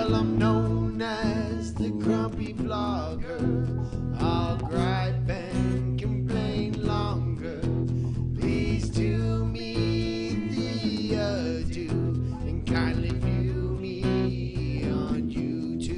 Well, I'm known as the grumpy vlogger. I'll gripe and complain longer. Please do me the adieu and kindly view me on YouTube.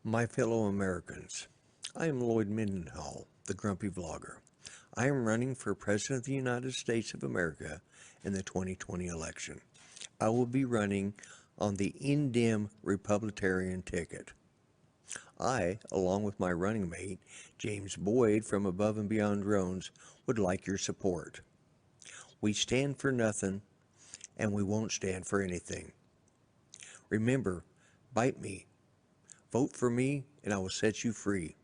My fellow Americans, I am Lloyd Mendenhall, the Grumpy Vlogger. I am running for President of the United States of America in the 2020 election. I will be running on the Indem Republican ticket. I, along with my running mate, James Boyd from Above and Beyond Drones, would like your support. We stand for nothing, and we won't stand for anything. Remember, bite me. Vote for me, and I will set you free.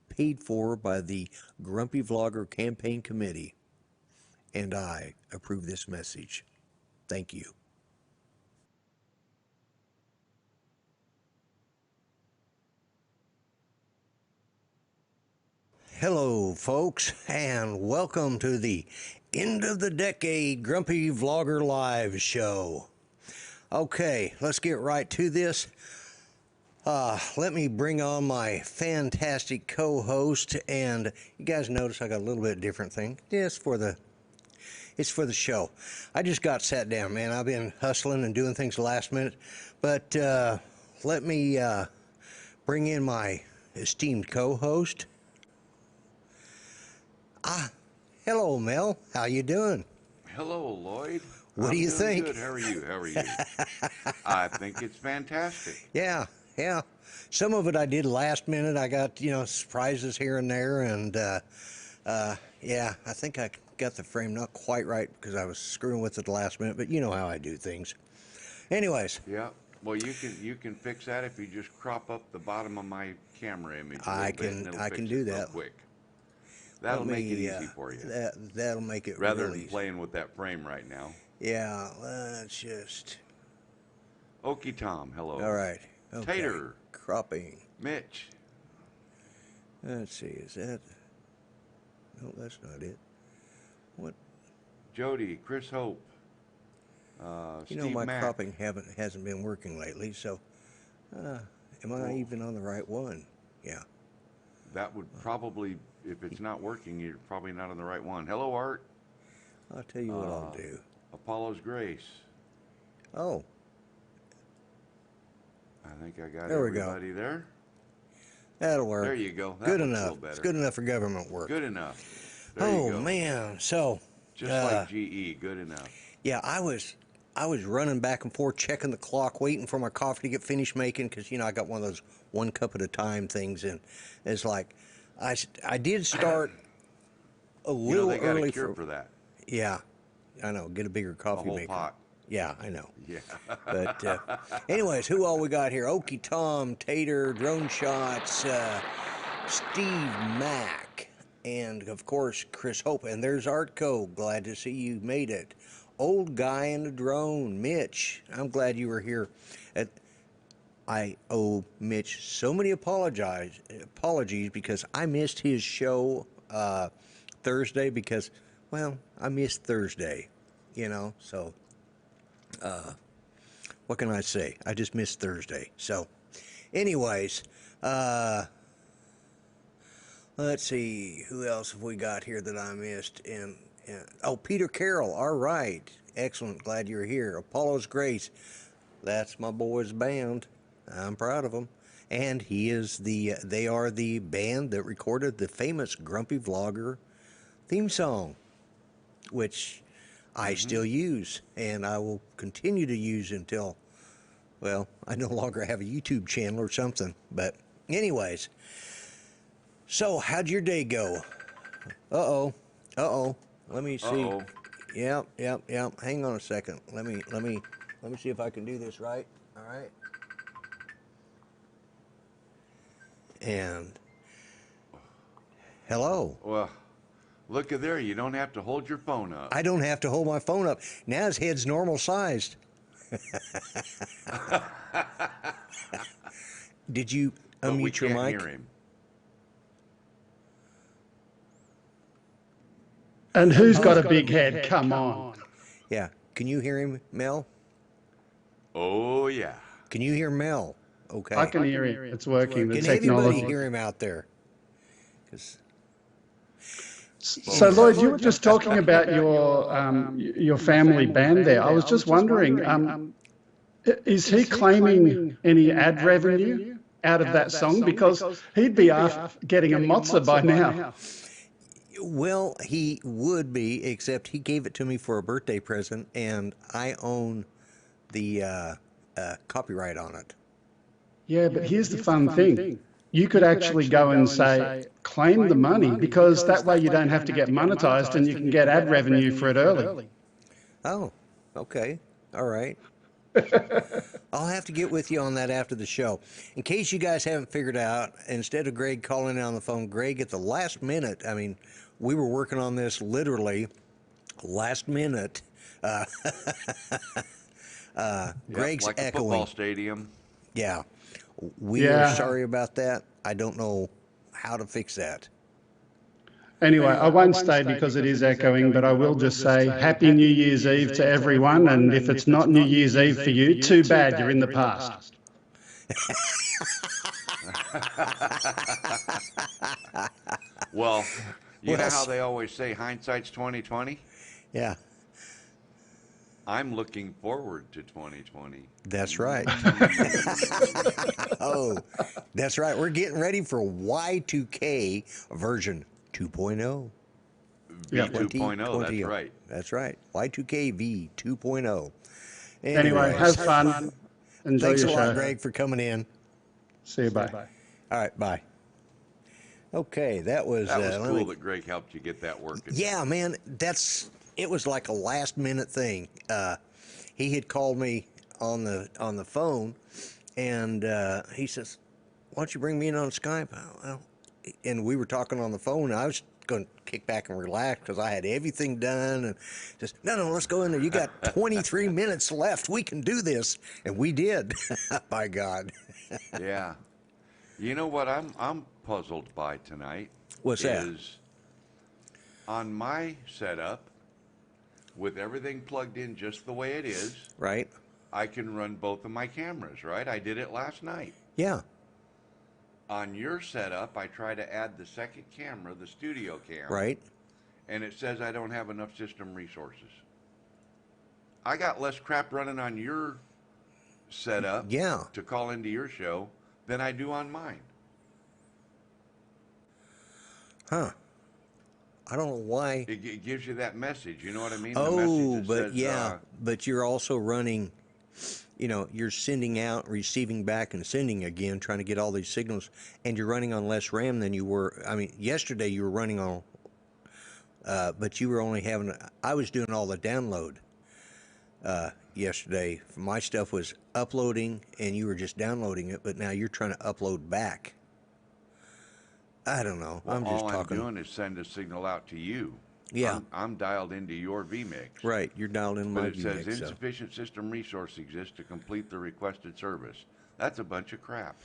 Paid for by the Grumpy Vlogger Campaign Committee. And I approve this message. Thank you. Hello, folks, and welcome to the End of the Decade Grumpy Vlogger Live show. Okay, let's get right to this. Let me bring on my fantastic co-host, and you guys notice I got a little bit different thing. It's for the show. I just got sat down, man. I've been hustling and doing things last minute, but let me bring in my esteemed co-host. Hello, Mel. How you doing? Hello, Lloyd. What do you think? Good. How are you? I think it's fantastic. Yeah. Some of it I did last minute. I got, surprises here and there, and yeah, I think I got the frame not quite right because I was screwing with it the last minute, but you know how I do things. Anyways. Yeah. Well, you can fix that if you just crop up the bottom of my camera image. I can do that. Real quick. That'll make it easy for you. That'll make it rather real than easy. Playing with that frame right now. Yeah, let's just. Okie Tom, hello. All right. Okay. Tater. Cropping. Mitch. Let's see, is that? No, that's not it. What? Jody, Chris Hope. Steve my Mack. cropping hasn't been working lately, so am I even on the right one? Yeah. That would probably, if it's not working, you're probably not on the right one. Hello, Art. I'll tell you what I'll do. Apollo's Grace. Oh. I think I got there everybody there. That'll work. There you go. Good enough. It's good enough for government work. Good enough. There you go. Man, so just like GE, good enough. Yeah, I was running back and forth, checking the clock, waiting for my coffee to get finished making, because I got one of those 1 cup at a time things, and it's like I did start a little they got early a cure for that. Yeah, I know. Get a bigger coffee maker. Pot. Yeah, I know. Yeah. But anyways, who all we got here? Okie Tom, Tater, Drone Shots, Steve Mack, and of course Chris Hope. And there's Artco. Glad to see you made it. Old Guy in the Drone, Mitch. I'm glad you were here. I owe Mitch so many apologies because I missed his show Thursday because, well, I missed Thursday, so what can I say? I just missed Thursday. So anyways, let's see, who else have we got here that I missed? And oh, Peter Carroll. All right, excellent. Glad you're here. Apollo's Grace. That's my boys' band. I'm proud of them. And they are the band that recorded the famous Grumpy Vlogger theme song, which I still use, and I will continue to use until, well, I no longer have a YouTube channel or something. But anyways, so how'd your day go? Uh-oh. Let me see. Yep. Hang on a second. Let me see if I can do this right. All right. And hello. Well, look at there. You don't have to hold your phone up. I don't have to hold my phone up. Now his head's normal sized. Did you But we unmute your can't mic? hear him. And who's got a big head? Come on. Yeah. Can you hear him, Mel? Oh, yeah. Can you hear Mel? Okay. I can hear him. It's working. The Can anybody technology. hear him out there? 'Cause- So, Lloyd, you were just talking about your family band there. I was just wondering, is he claiming any ad revenue out of that song? Because he'd be getting a mozza by now. Well, he would be, except he gave it to me for a birthday present, and I own the copyright on it. Yeah, but here's the fun thing. You could actually go and say, claim the money, because that way you don't have to get monetized and you can get ad revenue for it early. Oh, okay. All right. I'll have to get with you on that after the show. In case you guys haven't figured out, instead of Greg calling in on the phone, Greg at the last minute, I mean, we were working on this literally last minute. Greg's like a echoing. football stadium. Yeah. We are sorry about that. I don't know how to fix that. Anyway, I won't stay because it is echoing, but I will just say Happy New Year's Eve to everyone. And if it's not New Year's Eve for you, too bad, you're in the past. Well, you know how they always say hindsight's 20/20? Yeah, I'm looking forward to 2020. that's right. Oh, that's right. We're getting ready for Y2K version 2.0. V2.0, that's right. That's right. Y2K V 2.0. Anyway, have fun. Enjoy Thanks your a lot, show. Greg, for coming in. See you, bye. All right, bye. Okay, that was Cool that Greg helped you get that working. Yeah, man, it was like a last minute thing. He had called me on the phone, and he says, "Why don't you bring me in on Skype?" Well, and we were talking on the phone. And I was going to kick back and relax because I had everything done, and just no, let's go in there. You got 23 minutes left. We can do this, and we did. By God. Yeah. You know what I'm puzzled by tonight? What's that? Is on my setup, with everything plugged in just the way it is, Right? I can run both of my cameras, right? I did it last night. Yeah. On your setup, I try to add the second camera, the studio cam. Right. And it says I don't have enough system resources. I got less crap running on your setup Yeah. to call into your show than I do on mine. Huh. I don't know why. It gives you that message, you know what I mean? The Oh, message that but says, yeah, but you're also running, you're sending out, receiving back, and sending again, trying to get all these signals, and you're running on less RAM than you were. I mean, yesterday you were running on, but you were only having, I was doing all the download yesterday. My stuff was uploading, and you were just downloading it, but now you're trying to upload back. I don't know. well, I'm just all talking. I'm doing is send a signal out to you. Yeah. I'm dialed into your vMix. Right, you're dialed in my But it says VMix, so. insufficient system resource exists to complete the requested service. That's a bunch of crap.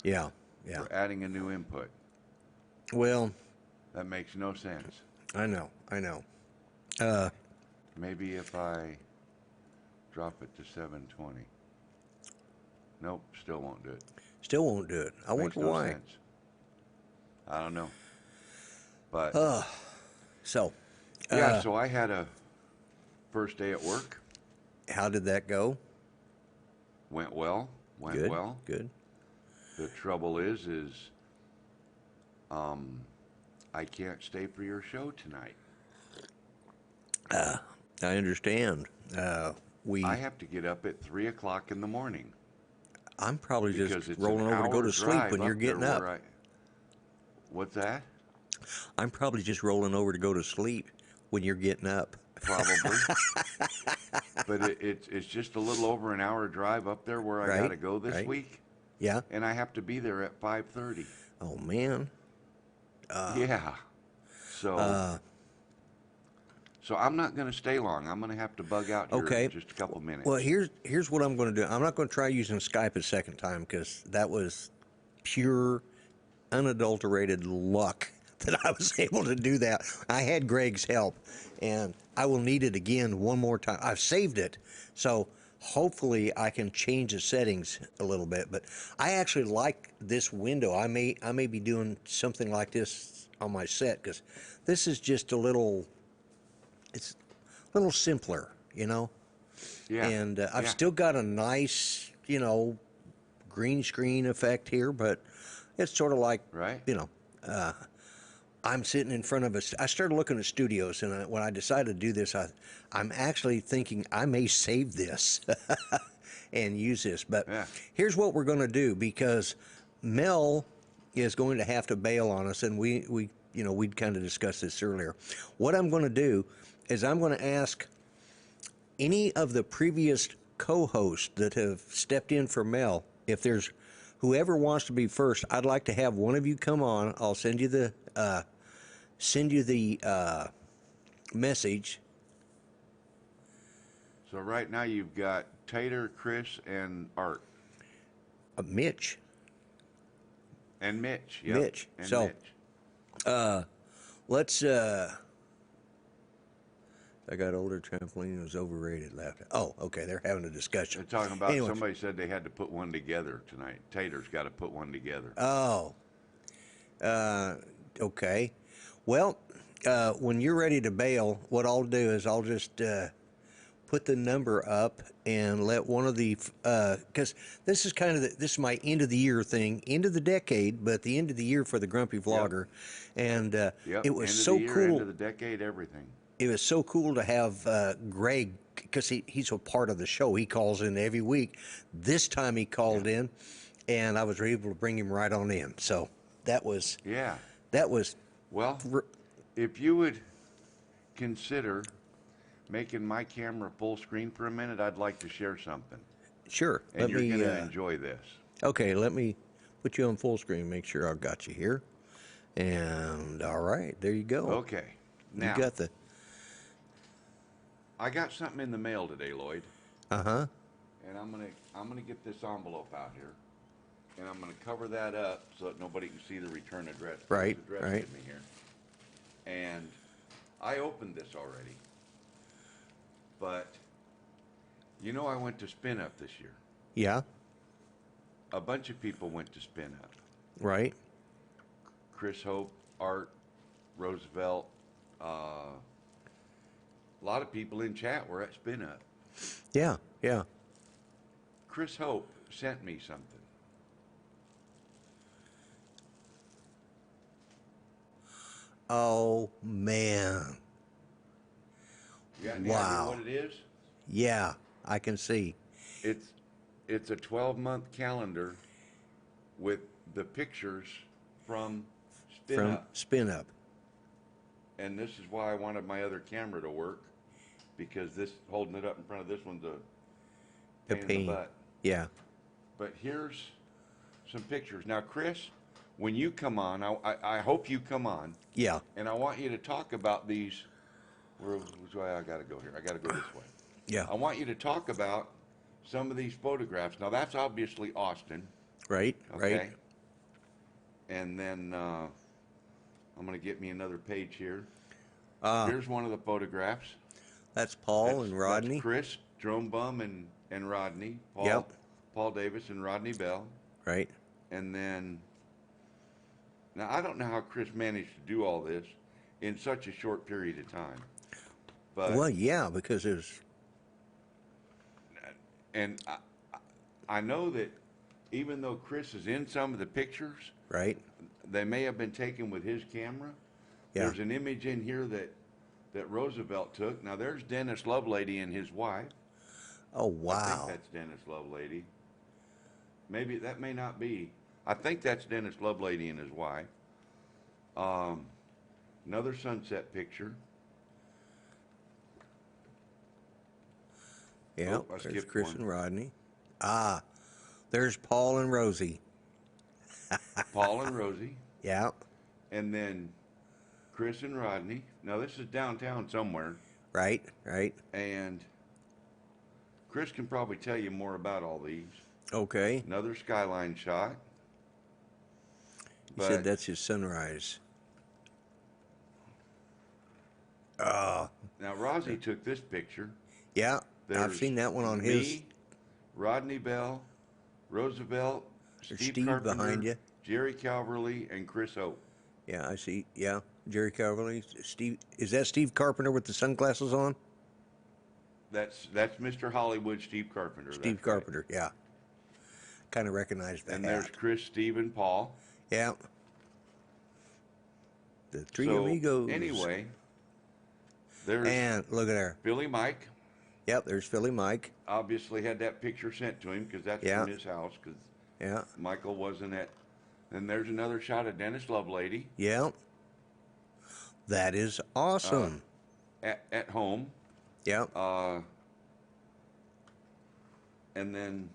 Yeah. For adding a new input. Well, That makes no sense. I know. Maybe if I drop it to 720. Nope, still won't do it. Still won't do it. I Makes wonder no why. sense. I don't know. But So, yeah, so I had a first day at work. how did that go? Went well. Good. Well. Good. The trouble is I can't stay for your show tonight. I understand. I have to get up at 3 o'clock in the morning. I'm probably Because just it's rolling an over to go hour to sleep drive when you're up there getting up. where What's that? I'm probably just rolling over to go to sleep when you're getting up. Probably. But it's just a little over an hour drive up there where I Right, got to go this right. week, Yeah. and I have to be there at 5:30. Oh man. Yeah. So, so I'm not going to stay long. I'm going to have to bug out here Okay. in just a couple minutes. Well, here's what I'm going to do. I'm not going to try using Skype a second time because that was pure, unadulterated luck that I was able to do that. I had Greg's help, and I will need it again one more time. I've saved it, so hopefully I can change the settings a little bit. But I actually like this window. I may be doing something like this on my set because this is just a little. It's a little simpler, you know. Yeah. And I've Yeah. still got a nice, green screen effect here, but it's sort of like, Right. I'm sitting in front of I started looking at studios, and when I decided to do this, I'm actually thinking I may save this and use this. But Yeah. here's what we're going to do because Mel is going to have to bail on us, and we'd kind of discussed this earlier. What I'm going to do is I'm going to ask any of the previous co-hosts that have stepped in for Mel, if there's whoever wants to be first, I'd like to have one of you come on. I'll send you the message. So right now you've got Tater, Chris, and Art. Mitch. And Mitch. Yep. Mitch. And So, Mitch. Let's. I got older. Trampoline was overrated. Laughed at. Oh, okay. They're having a discussion. They're talking about Anyways. somebody said they had to put one together tonight. Tater's got to put one together. Oh. Okay. Well, when you're ready to bail, what I'll do is I'll just put the number up and let one of the because this is kind of this is my end of the year thing, end of the decade, but the end of the year for the Grumpy Vlogger, and Yep. it was End so of the year, cool. End of the decade, everything. It was so cool to have Greg because he's a part of the show. He calls in every week. This time he called in, and I was able to bring him right on in. So that was Yeah. well. If you would consider making my camera full screen for a minute, I'd like to share something. Sure. And you're going to enjoy this. Okay, let me put you on full screen. Make sure I've got you here. And all right, there you go. Okay. Now, you got the. I got something in the mail today, Lloyd. Uh-huh. And I'm gonna get this envelope out here, and I'm gonna cover that up so that nobody can see the return address. Right, It's addressed right. to me here. And I opened this already, but I went to Spin Up this year. Yeah. A bunch of people went to Spin Up. Right. Chris Hope, Art, Roosevelt, a lot of people in chat were at Spin Up. Yeah. Yeah. Chris Hope sent me something. Oh man. You got any Wow. idea what it is? Yeah, I can see. It's a 12-month calendar with the pictures from Spin From Up. Spin Up. And this is why I wanted my other camera to work, because this holding it up in front of this one's a pain in the butt. Yeah. But here's some pictures. Now, Chris, when you come on, I hope you come on, Yeah. and I want you to talk about these. Which way I got to go here? I got to go this way. Yeah. I want you to talk about some of these photographs. Now, that's obviously Austin. Right. Okay. Right. And then I'm going to get me another page here. Ah. Here's one of the photographs. That's Paul and Rodney. That's Chris, Drone Bum, and Rodney. Paul, Yep. Paul Davis and Rodney Bell. Right. And then, now I don't know how Chris managed to do all this in such a short period of time. But, Well, yeah, because it was. and I know that even though Chris is in some of the pictures, Right. they may have been taken with his camera. Yeah. There's an image in here that Roosevelt took. Now there's Dennis Lovelady and his wife. Oh I think wow. that's Dennis Lovelady. Maybe that may not be. I think that's Dennis Lovelady and his wife. Another sunset picture. Yeah. Oh, I There's skipped Chris one. and Rodney. Ah, there's Paul and Rosie. Paul and Rosie, Yeah. and then Chris and Rodney. Now this is downtown somewhere, Right. Right. and Chris can probably tell you more about all these. Okay. Another skyline shot, He said but that's his sunrise. Oh, now Rosie took this picture. yeah. I've There's seen that one on his. me, Rodney Bell, Roosevelt, There's Steve Steve behind Carpenter, you. Jerry Calverley, and Chris Hope. Yeah, I see. Yeah, Jerry Carverly. Steve, is that Steve Carpenter with the sunglasses on? That's Mr. Hollywood, Steve Carpenter. Steve that's right. Carpenter. Yeah, kind of recognized that And hat. there's Chris, Steve, and Paul. Yeah. The three So amigos. anyway, there's And look at there. Billy Mike. Yep, there's Philly Mike. Obviously had that picture sent to him because that's Yeah. from his house because Yeah. Michael wasn't at. And there's another shot of Dennis Lovelady Yeah. That is awesome. at home. Yeah. And then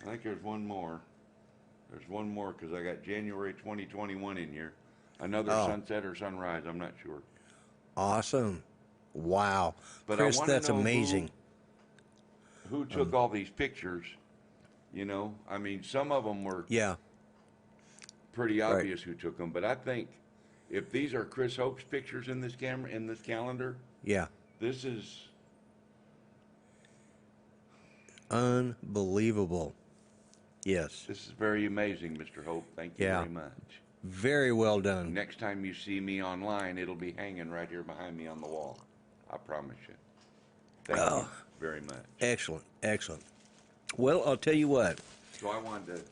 I think there's one more. There's one more because I got January 2021 in here. Another Oh. sunset or sunrise. I'm not sure. Awesome. Wow. But Chris, I wanna that's know amazing. Who took all these pictures? You know, I mean, some of them were Yeah. pretty obvious who took them, but I think if these are Chris Hope's pictures in this camera, in this calendar, Yeah. this is Unbelievable. Yes. very amazing, Mr. Hope. Thank you Yeah. very much. Very well done. Next time you see me online, it'll be hanging right here behind me on the wall. I promise you. Thank you very much. Excellent. Excellent. Well, I'll tell you what. So I wanted to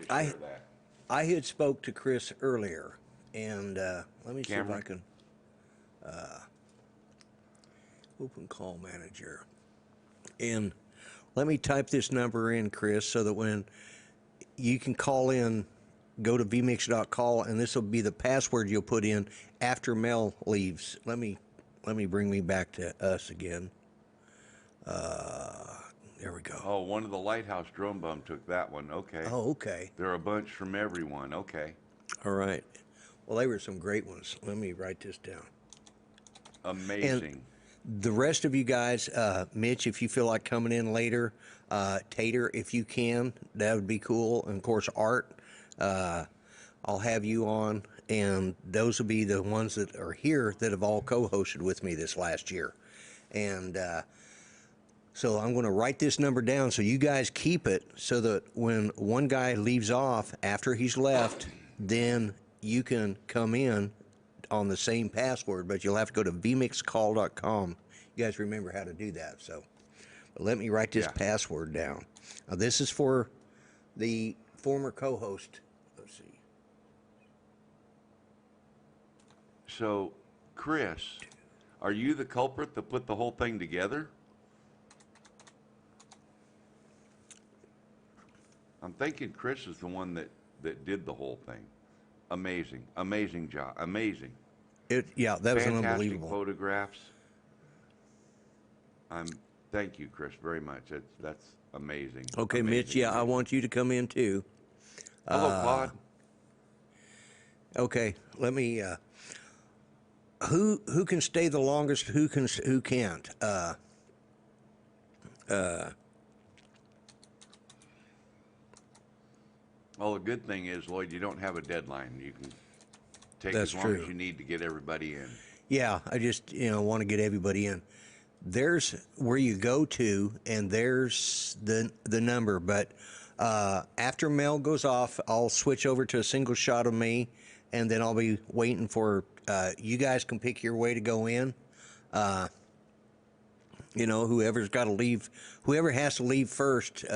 share that. I had spoke to Chris earlier, and let me see if Cameron? I can open call manager. And let me type this number in, Chris, so that when you can call in, go to vmix.call, and this will be the password you'll put in after Mel leaves. Let me bring me back to us again. There we go. Oh, one of the Lighthouse Drum Bum took that one. Okay. Oh, okay. There are a bunch from everyone. Okay. All right. Well, they were some great ones. Let me write this down. Amazing. The rest of you guys, Mitch, if you feel like coming in later, Tater, if you can, that would be cool. And of course, Art, I'll have you on, and those will be the ones that are here that have all co-hosted with me this last year. And so I'm going to write this number down so you guys keep it so that when one guy leaves off after he's left, then you can come in on the same password, but you'll have to go to vmixcall.com. You guys remember how to do that. So but let me write this password down. Now, this is for the former co-host. Let's see. So, Chris, are you the culprit that put the whole thing together? I'm thinking Chris is the one that did the whole thing. Amazing job. Amazing. Yeah, that was Fantastic unbelievable. photographs. Thank you, Chris, very much. That's amazing. Okay, Amazing, Mitch, yeah, I amazing. want you to come in too. Hello, Claude. Okay, let me. Who can stay the longest? Who can't? Well, the good thing is, Lloyd, you don't have a deadline. You can take That's as long true. as you need to get everybody in. Yeah, I just want to get everybody in. There's where you go to, and there's the number. But after Mel goes off, I'll switch over to a single shot of me, and then I'll be waiting for you guys can pick your way to go in. Whoever's got to leave, whoever has to leave first.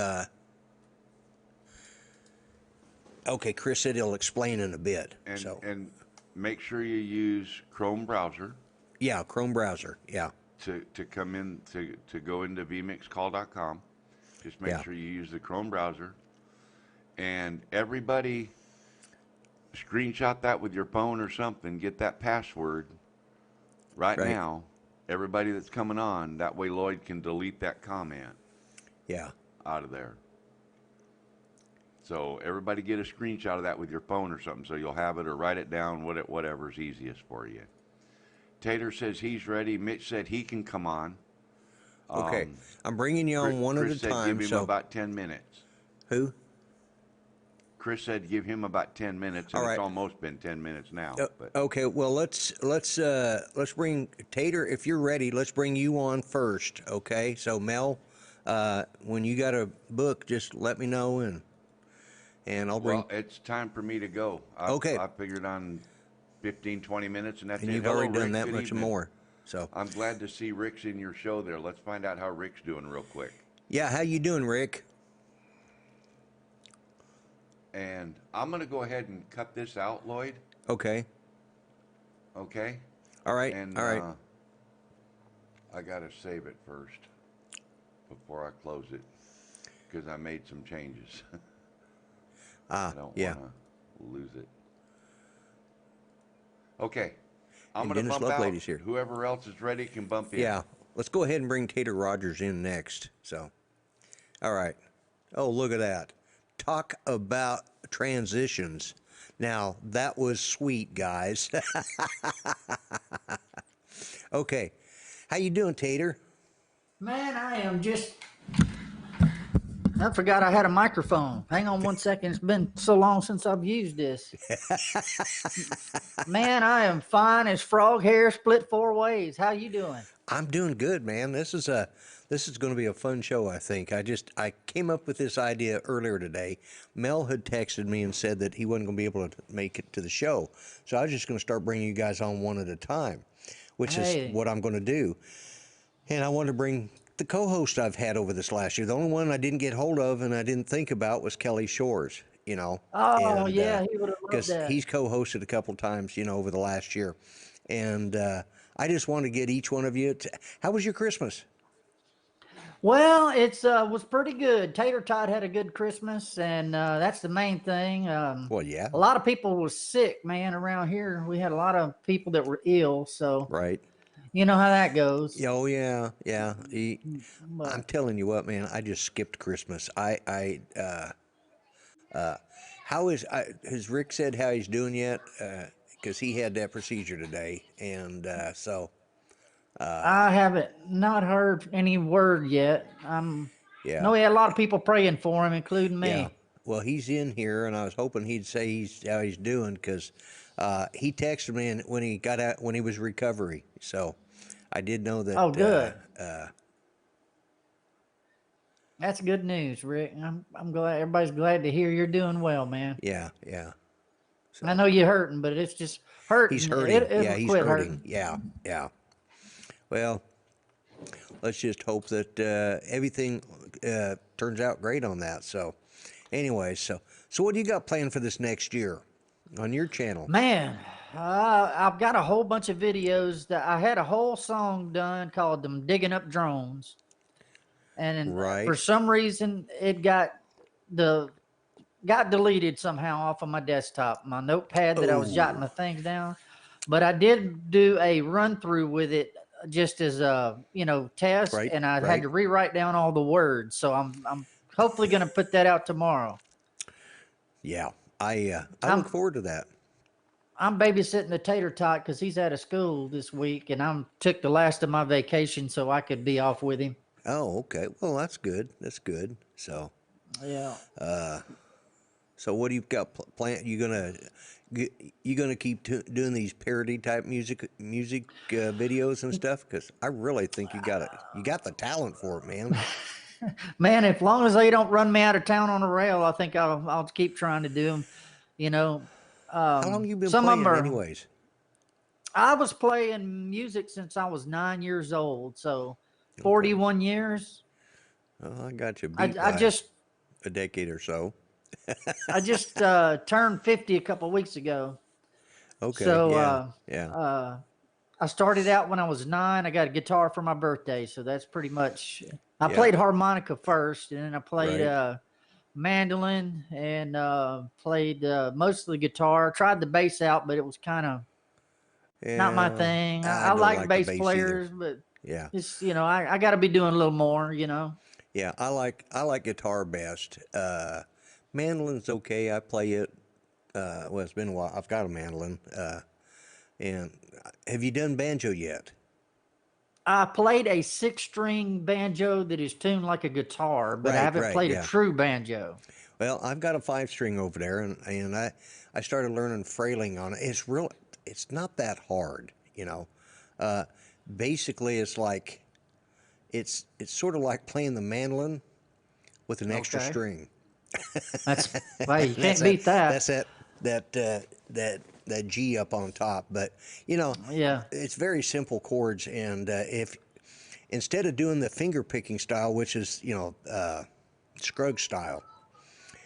Okay, Chris said he'll explain in a bit. And make sure you use Chrome browser. Yeah, Chrome browser. Yeah. To come in to go into vmixcall.com. Just make sure you use the Chrome browser. And everybody screenshot that with your phone or something. Get that password right now. Everybody that's coming on, that way Lloyd can delete that comment Yeah. out of there. So everybody get a screenshot of that with your phone or something, so you'll have it, or write it down, whatever's easiest for you. Tater says he's ready. Mitch said he can come on. Okay, I'm bringing you on one Chris at a said time. give him So about 10 minutes. who? Chris said give him about 10 minutes, and All right. it's almost been 10 minutes now. But Okay, well let's bring Tater. If you're ready, let's bring you on first. Okay, so Mel, when you got a book, just let me know and I'll bring. well, it's time for me to go. Okay. I figured on 15, 20 minutes, and that's And it. you've Hello, already done Rick. that Good much evening. more. So I'm glad to see Rick's in your show there. Let's find out how Rick's doing real quick. yeah, how you doing, Rick? And I'm going to go ahead and cut this out, Lloyd. Okay. Okay? All right. And all right. I got to save it first before I close it, because I made some changes. I don't Yeah. want to lose it. Okay. I'm And going to Dennis bump out. Loveladies here. Whoever else is ready can bump in. Yeah. Let's go ahead and bring Tater Rogers in next. So, all right. Oh, look at that. Talk about transitions. Now, that was sweet, guys. Okay. How you doing, Tater? Man, I am just. I forgot I had a microphone. Hang on one second. It's been so long since I've used this. Man, I am fine as frog hair split 4 ways. How you doing? I'm doing good, man. This is going to be a fun show, I think. I came up with this idea earlier today. Mel had texted me and said that he wasn't going to be able to make it to the show. So I was just going to start bringing you guys on one at a time, which Hey. is what I'm going to do. And I wanted to bring the co-host I've had over this last year. The only one I didn't get hold of and I didn't think about was Kelly Shores, you know. Oh, And, yeah, he would have loved because that. he's co-hosted a couple times, you know, over the last year. And I just want to get each one of you. How was your Christmas? Well, it's was pretty good. Tater Tot had a good Christmas, and that's the main thing. Well, yeah. A lot of people were sick, man, around here. We had a lot of people that were ill, so Right. you know how that goes. Oh yeah, yeah. But- I'm telling you what, man. I just skipped Christmas. Has Rick said how he's doing yet? Because he had that procedure today, and so I haven't not heard any word yet. yeah. No, we had a lot of people praying for him, including me. Yeah. Well, he's in here, and I was hoping he'd say how he's doing, because he texted me when he got out, when he was recovery. So I did know that. Oh, good. That's good news, Rick. I'm glad everybody's glad to hear you're doing well, man. Yeah, yeah. I know you're hurting, but it's just hurting. He's hurting. It'll Yeah, he's quit hurting. Yeah, yeah. Well, let's just hope that everything turns out great on that. So, anyway, so what do you got planned for this next year on your channel? Man, I've got a whole bunch of videos that I had a whole song done called "Them Digging Up Drones," and Right. for some reason it got deleted somehow off of my desktop, my notepad that I was jotting my things down. But I did do a run through with it just as a test, Right, and I right. had to rewrite down all the words. So I'm hopefully going to put that out tomorrow. Yeah, I look forward to that. I'm babysitting the Tater Tot because he's out of school this week, and I took the last of my vacation so I could be off with him. Oh, okay. Well, that's good. That's good. So, Yeah. so what do you got planned? You gonna keep doing these parody type music videos and stuff? Because I really think you got the talent for it, man. Man, as long as they don't run me out of town on a rail, I think I'll keep trying to do them. How long you been some of playing, 'em are- anyways? I was playing music since I was 9 years old, so 41 years. Oh, I got you beat I by just a decade or so. turned 50 a couple weeks ago. Okay. So, yeah. I started out when I was 9. I got a guitar for my birthday, so that's pretty much. I Yeah. played harmonica first, and then I played Right. mandolin and played mostly guitar. Tried the bass out, but it was kind of not my Yeah, thing. I don't like the bass either. players, but Yeah. it's I got to be doing a little more. Yeah, I like guitar best, Mandolin's okay. I play it. Well, it's been a while. I've got a mandolin. And have you done banjo yet? I played a 6-string banjo that is tuned like a guitar, but I haven't played a Yeah. true banjo. Well, I've got a 5-string over there, and I started learning frailing on it. It's not that hard, you know. Basically, it's sort of like playing the mandolin with an extra Okay. string. That's well, you can't That's beat that. That's that G up on top. But you know, Yeah. it's very simple chords, and if instead of doing the finger picking style, which is Scruggs style,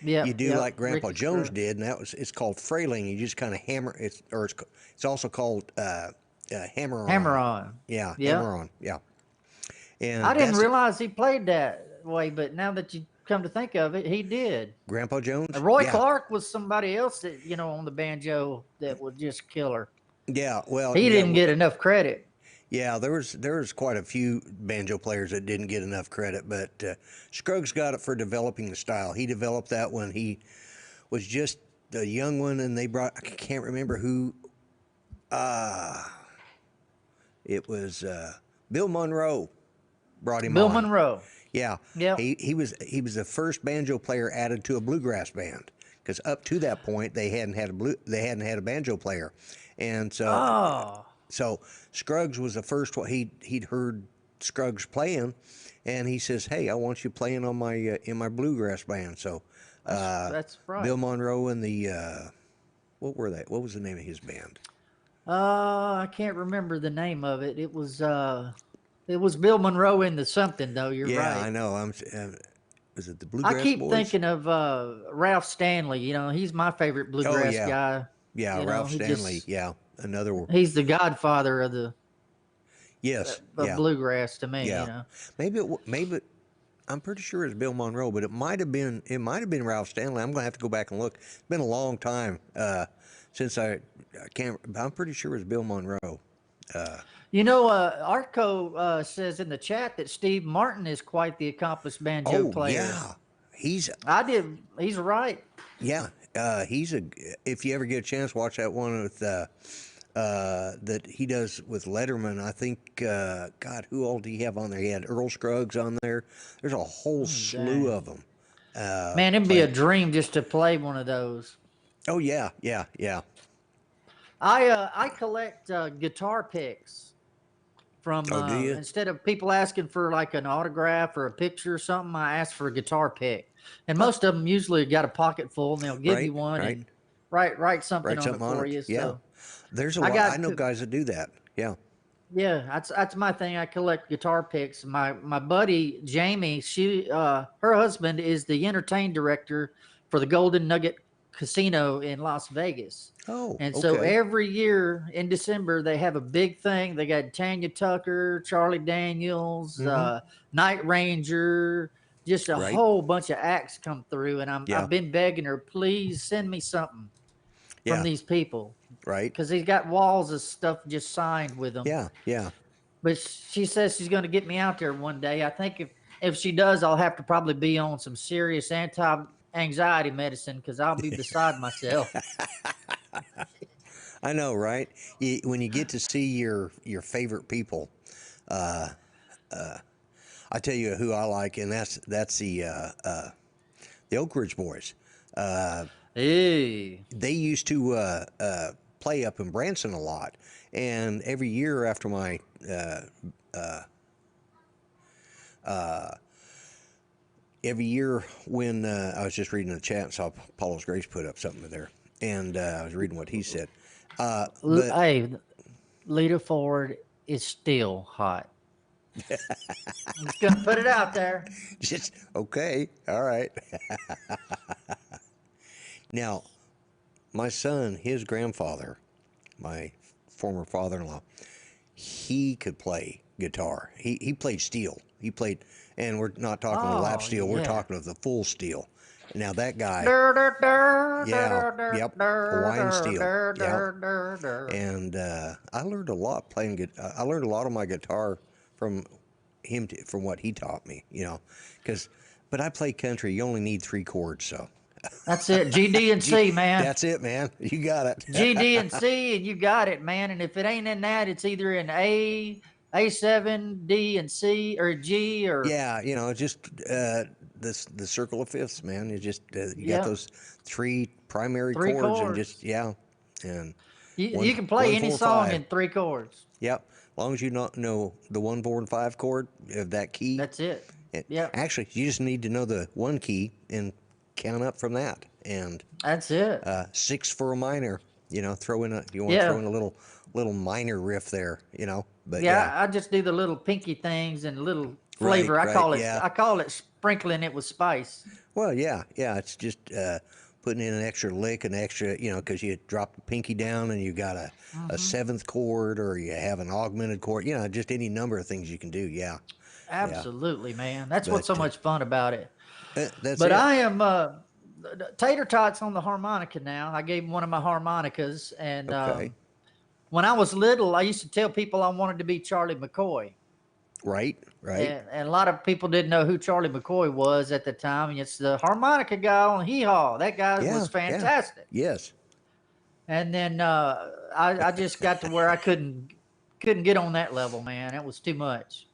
Yeah. you do like Grandpa Ricky Jones Scruggs. did, and it's called frailing. You just kind of hammer it, or it's also called hammer Hammer on. on. Yeah, Yeah. hammer on. Yeah, and I didn't that's realize he played that way, but now that you come to think of it, he did. Grandpa Jones. Roy Yeah, Clark was somebody else that, on the banjo that was just killer. yeah. Well, He yeah. didn't get enough credit. Yeah, there was quite a few banjo players that didn't get enough credit, but Scruggs got it for developing the style. He developed that when he was just a young one, and I can't remember who. It was Bill Monroe brought him Bill on. Monroe. Yeah, Yep. he was the first banjo player added to a bluegrass band, because up to that point they hadn't had a banjo player, and Oh, so Scruggs was the first one. He'd heard Scruggs playing, and he says, "Hey, I want you playing on my in my bluegrass band." So that's right. Bill Monroe and the what were they? What was the name of his band? I can't remember the name of it. It was Bill Monroe in the something though. You're Yeah, right. I know. Was it the I Bluegrass keep Boys? thinking of Ralph Stanley. He's my favorite Oh bluegrass yeah, guy. yeah. Ralph He Stanley. just Yeah, another one. he's the godfather of the Yes, of yeah, bluegrass to me. yeah. Maybe I'm pretty sure it's Bill Monroe, but it might have been Ralph Stanley. I'm gonna have to go back and look. It's been a long time since I can't. I'm pretty sure it's Bill Monroe. Arco says in the chat that Steve Martin is quite the accomplished banjo Oh player. yeah, he's He's right. yeah. He's a. If you ever get a chance, watch that one with that he does with Letterman. I think God, who all did he have on there? He had Earl Scruggs on there. There's a whole slew dang. of them. Man, it'd be a dream just to play one of those. Oh yeah, yeah, yeah. I collect guitar picks from Oh, do you? instead of people asking for like an autograph or a picture or something, I ask for a guitar pick. And most of them usually got a pocket full and they'll give Right, you one right. and write something Write on something it on for it. you. Yeah. So There's a I lot. got I know guys that do that. Yeah. yeah, that's my thing. I collect guitar picks. My buddy Jamie, her husband is the entertain director for the Golden Nugget Casino in Las Vegas. Oh, And so okay. every year in December they have a big thing. They got Tanya Tucker, Charlie Daniels, Night Ranger, just a Right. whole bunch of acts come through. And Yeah. I've been begging her, please send me something from Yeah. these people Right. because he's got walls of stuff just signed with them. Yeah. Yeah. But she says she's going to get me out there one day. I think if she does, I'll have to probably be on some serious anti-anxiety medicine because I'll be beside myself. I know, right? When you get to see your favorite people, I tell you who I like, and that's the Oak Ridge Boys. Hey, They used to play up in Branson a lot, and every year after my every year when I was just reading the chat and saw Paul's Grace put up something there, and I was reading what he said. But hey, Lita Ford is still hot. I'm just gonna put it out there. just okay, all right. Now, my son, his grandfather, my former father-in-law, he could play guitar. He played steel. He played, and we're not talking the lap steel. We're yeah. talking of the full steel. Now that guy, Yeah, yep, Hawaiian steel, yep. And I learned a lot playing. I learned a lot of my guitar from him, from what he taught me. But I play country. You only need 3 chords, so That's it. GD and C, man. That's it, man. You got it. GD and C, and you got it, man. And if it ain't in that, it's either in A, A7, D, and C, or G, or Yeah, just the circle of fifths, man. You just you got yeah, those three primary three chords, and chords. just and You can play one, any 4, song 5. in three chords. Yep, as long as you not know the 1, 4, and 5 chord of that key. That's it. Yeah, Actually, you just need to know the one key and count up from that. And that's it. 6 for a minor. Throw in you want to throw Yeah. in a little minor riff there. But Yeah, I just do the little pinky things and little flavor. Right, yeah. I call it sprinkling it with spice. Well, yeah. It's just putting in an extra lick, an extra, because you drop the pinky down and you got a seventh chord, or you have an augmented chord. Just any number of things you can do. Yeah. Absolutely, man. That's what's so But, much fun about it. That's But it. I am Tater Tots on the harmonica now. I gave him one of my harmonicas, and Okay. when I was little, I used to tell people I wanted to be Charlie McCoy. Right. And a lot of people didn't know who Charlie McCoy was at the time. And it's the harmonica guy on Hee Haw. That guy was fantastic. Yes. And then I just got to where I couldn't get on that level, man. It was too much.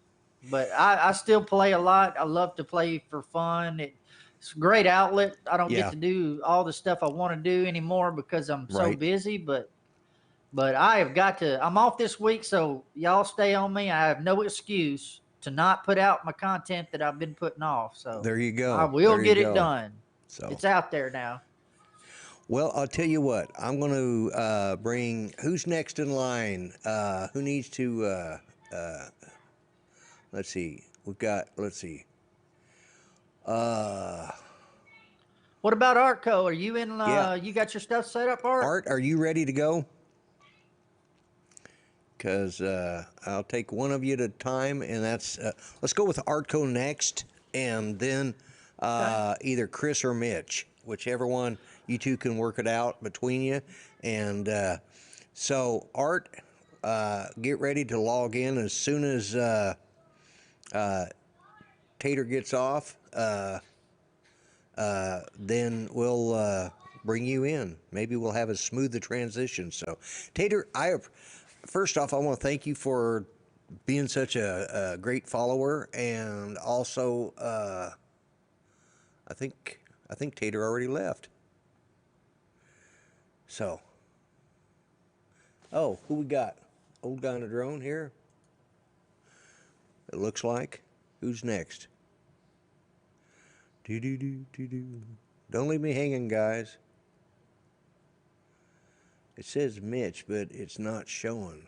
But I still play a lot. I love to play for fun. It's a great outlet. I don't Yeah. get to do all the stuff I want to do anymore because I'm so Right. busy. But I have got to. I'm off this week, so y'all stay on me. I have no excuse to not put out my content that I've been putting off. So There you go. I will There you get it go. done. So. It's out there now. Well, I'll tell you what. I'm going to bring. Who's next in line? Who needs to? Let's see. Let's see. What about Artco? Are you in? Yeah. You got your stuff set up, Art? Art, are you ready to go? Because I'll take one of you at a time, and that's let's go with Artco next, and then either Chris or Mitch, whichever one you two can work it out between you. And so Art, get ready to log in as soon as Tater gets off. Then we'll bring you in. Maybe we'll have a smoother transition. So, Tater, first off, I want to thank you for being such a great follower, and also, I think Tater already left. So, who we got? Old guy on a drone here. It looks like. Who's next? Don't leave me hanging, guys. It says Mitch, but it's not showing.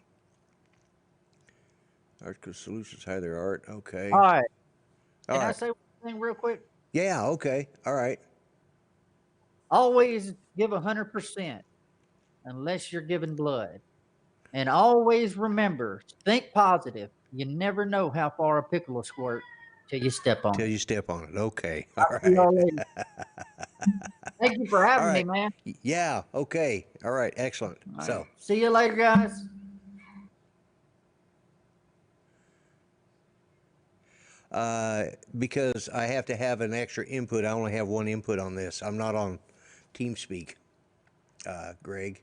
Artco Solutions. Hi there, Art. Okay. All right. All Can I right. say one thing real quick? Yeah, okay. All right. Always give 100% unless you're giving blood. And always remember, think positive. You never know how far a pickle will squirt till you step on Till it. you step on it. Okay. All See y'all right. later. Thank you for having All me, right. man. Yeah, okay. All right. Excellent. All right. So, See you later, guys. because I have to have an extra input, I only have one input on this. I'm not on TeamSpeak, Greg.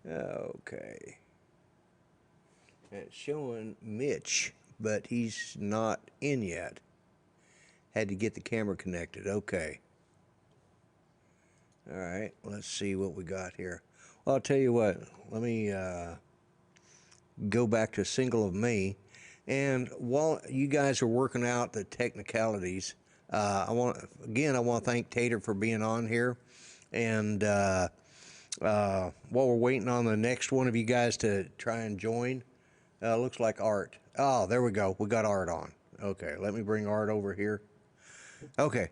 Okay. It's showing Mitch, but he's not in yet. Had to get the camera connected. Okay. All right. Let's see what we got here. Well, I'll tell you what. Let me go back to Single of Me. And while you guys are working out the technicalities, I want to thank Tater for being on here. And while we're waiting on the next one of you guys to try and join, looks like Art. Oh, there we go. We got Art on. Okay, let me bring Art over here. Okay.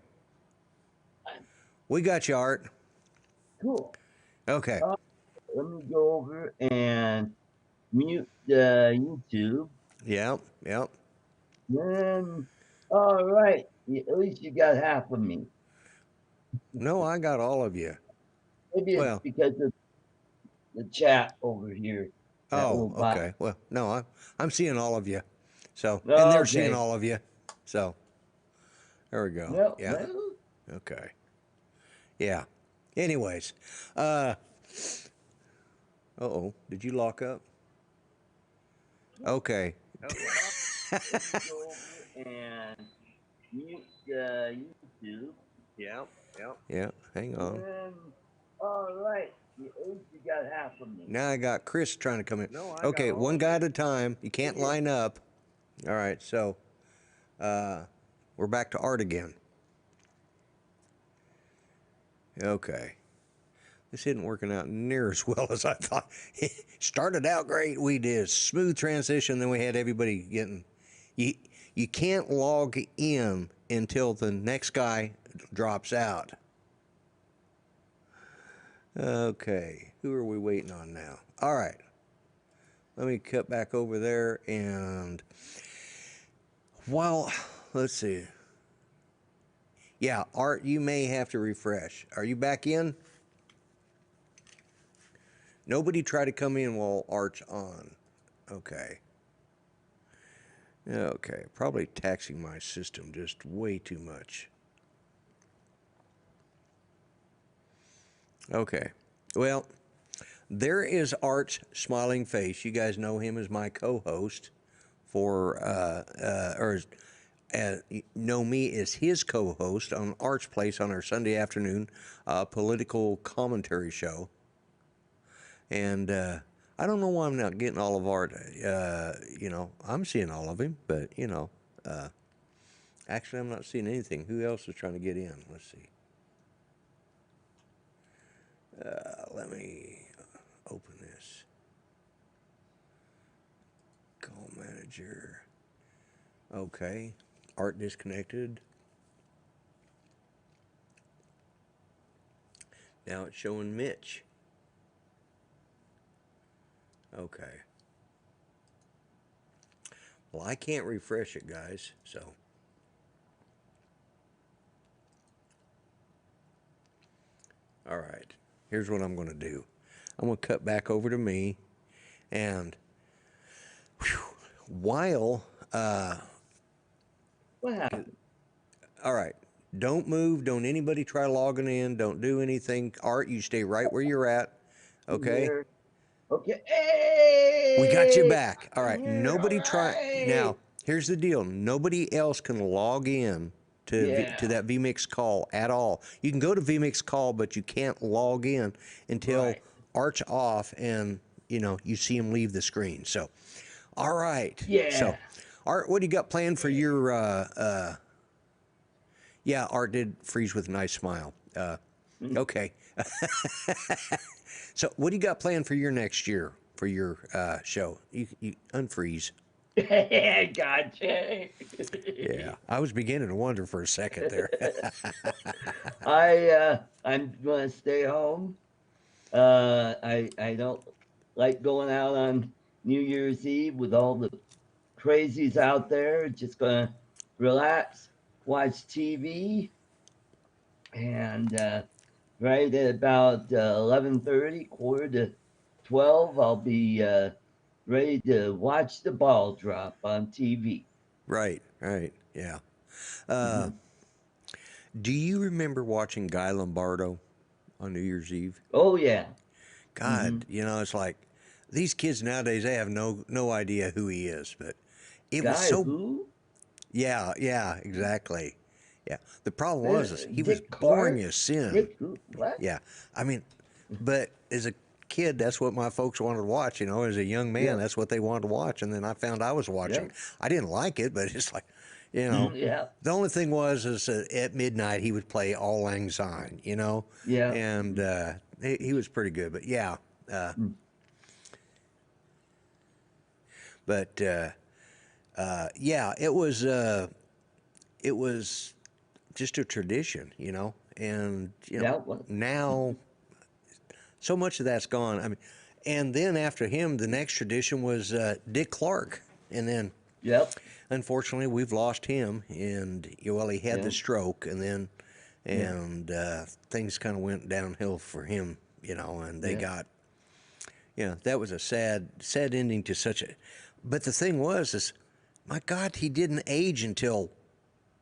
We got you, Art. Cool. Okay. Let me go over and mute the YouTube. Yep. Then, all right. At least you got half of me. No, I got all of you. Maybe Well. it's because of the chat over here. that Oh, little box. okay. Well, no, I'm seeing all of you. So, and Oh, they're okay. seeing all of you. So, There we go. No, Yeah. well, Okay. Yeah. Anyways, uh-oh, did you lock up? Okay. let's go over and mute YouTube. Yeah. Yeah. Yeah. Hang on. And, all right. You got half of me. Now I got Chris trying to come in. No, I Okay, got all one of guy you. at a time. You can't line up. All right, so we're back to Art again. Okay. This isn't working out near as well as I thought. It started out great. We did a smooth transition. Then we had everybody getting. You can't log in until the next guy drops out. Okay, who are we waiting on now? All right. Let me cut back over there and. Well, let's see. Yeah, Art, you may have to refresh. Are you back in? Nobody try to come in while Art's on. Okay. Okay, probably taxing my system just way too much. Okay. Well, there is Art's smiling face. You guys know him as my co-host for, know me as his co-host on Art's Place on our Sunday afternoon political commentary show. And I don't know why I'm not getting all of Art. I'm seeing all of him, but, actually I'm not seeing anything. Who else is trying to get in? Let's see. Let me open this. Call manager. Okay. Art disconnected. Now it's showing Mitch. Okay. Well, I can't refresh it, guys, so. All right. Here's what I'm going to do. I'm going to cut back over to me, and while What happened? all right, don't move, don't anybody try logging in, don't do anything. Art, you stay right where you're at, okay? Here. Okay. Hey! We got you back. All right, Here, nobody all try. right. Now, here's the deal. Nobody else can log in to that vMix call at all. You can go to vMix call, but you can't log in until Right. Art's off and, you see him leave the screen. So, all right. Yeah. So, Art, what do you got planned for your, yeah, Art did freeze with a nice smile. Okay. So, what do you got planned for your next year for your show? You unfreeze. Gotcha. Yeah, I was beginning to wonder for a second there. I'm gonna stay home. I don't like going out on New Year's Eve with all the crazies out there. Just gonna relax, watch TV, and right at about 11:30, quarter to 12, I'll be ready to watch the ball drop on TV. Right, yeah. Mm-hmm. Do you remember watching Guy Lombardo on New Year's Eve? Oh yeah. God, it's like these kids nowadays, they have no idea who he is, but it was Guy so. who? Yeah, exactly. Yeah, the problem was he was Dick boring Clark? as sin. Dick who? What? Yeah, I mean, but as a kid, that's what my folks wanted to watch. As a young man, Yeah. that's what they wanted to watch. And then I found I was watching. Yeah. I didn't like it, but it's like, Yeah. the only thing was is at midnight he would play Auld Lang Syne, Yeah. and he was pretty good. But yeah, but yeah, it was just a tradition, and Yeah, well. now so much of that's gone. I mean, and then after him, the next tradition was Dick Clark, and then Yep. unfortunately we've lost him, and he had Yeah. the stroke, and then things kind of went downhill for him, and they got, that was a sad ending to such a. But the thing was, my God, he didn't age until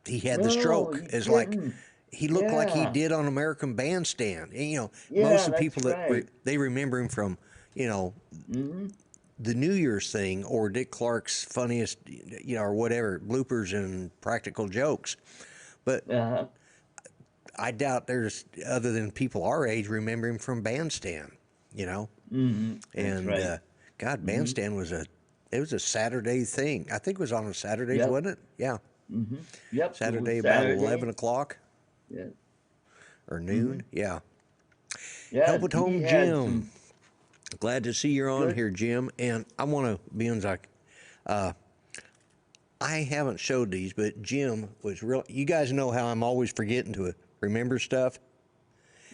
he had the No, stroke. he It's like didn't. he looked like he Yeah. did on American Bandstand. And, most Yeah, of the that's people that right. they remember him from, Mm-hmm. the New Year's thing or Dick Clark's funniest, or whatever bloopers and practical jokes. But Uh-huh. I doubt there's other than people our age remember him from Bandstand. Mm-hmm. That's And right. God, Mm-hmm. Bandstand was a Saturday thing. I think it was on a Saturdays, Yep. wasn't it? Yeah, Mm-hmm. Yep. It was Saturday about Saturday. 11 o'clock Yeah. or Mm-hmm. noon. Yeah. Yeah. Help at He Home had Jim. some Glad to see you're on good. here, Jim. And I want to be like, I haven't showed these, but Jim was real. You guys know how I'm always forgetting to remember stuff.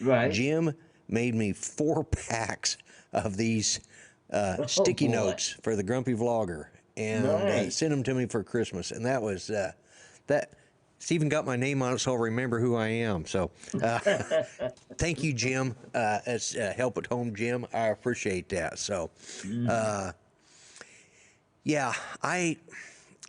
Right. Jim made me 4 packs of these Oh sticky boy. notes for the Grumpy Vlogger and Nice. sent them to me for Christmas. And that was that. It's even got my name on it, so I'll remember who I am. So, thank you, Jim. As Help at Home, Jim. I appreciate that. So, Mm-hmm. yeah,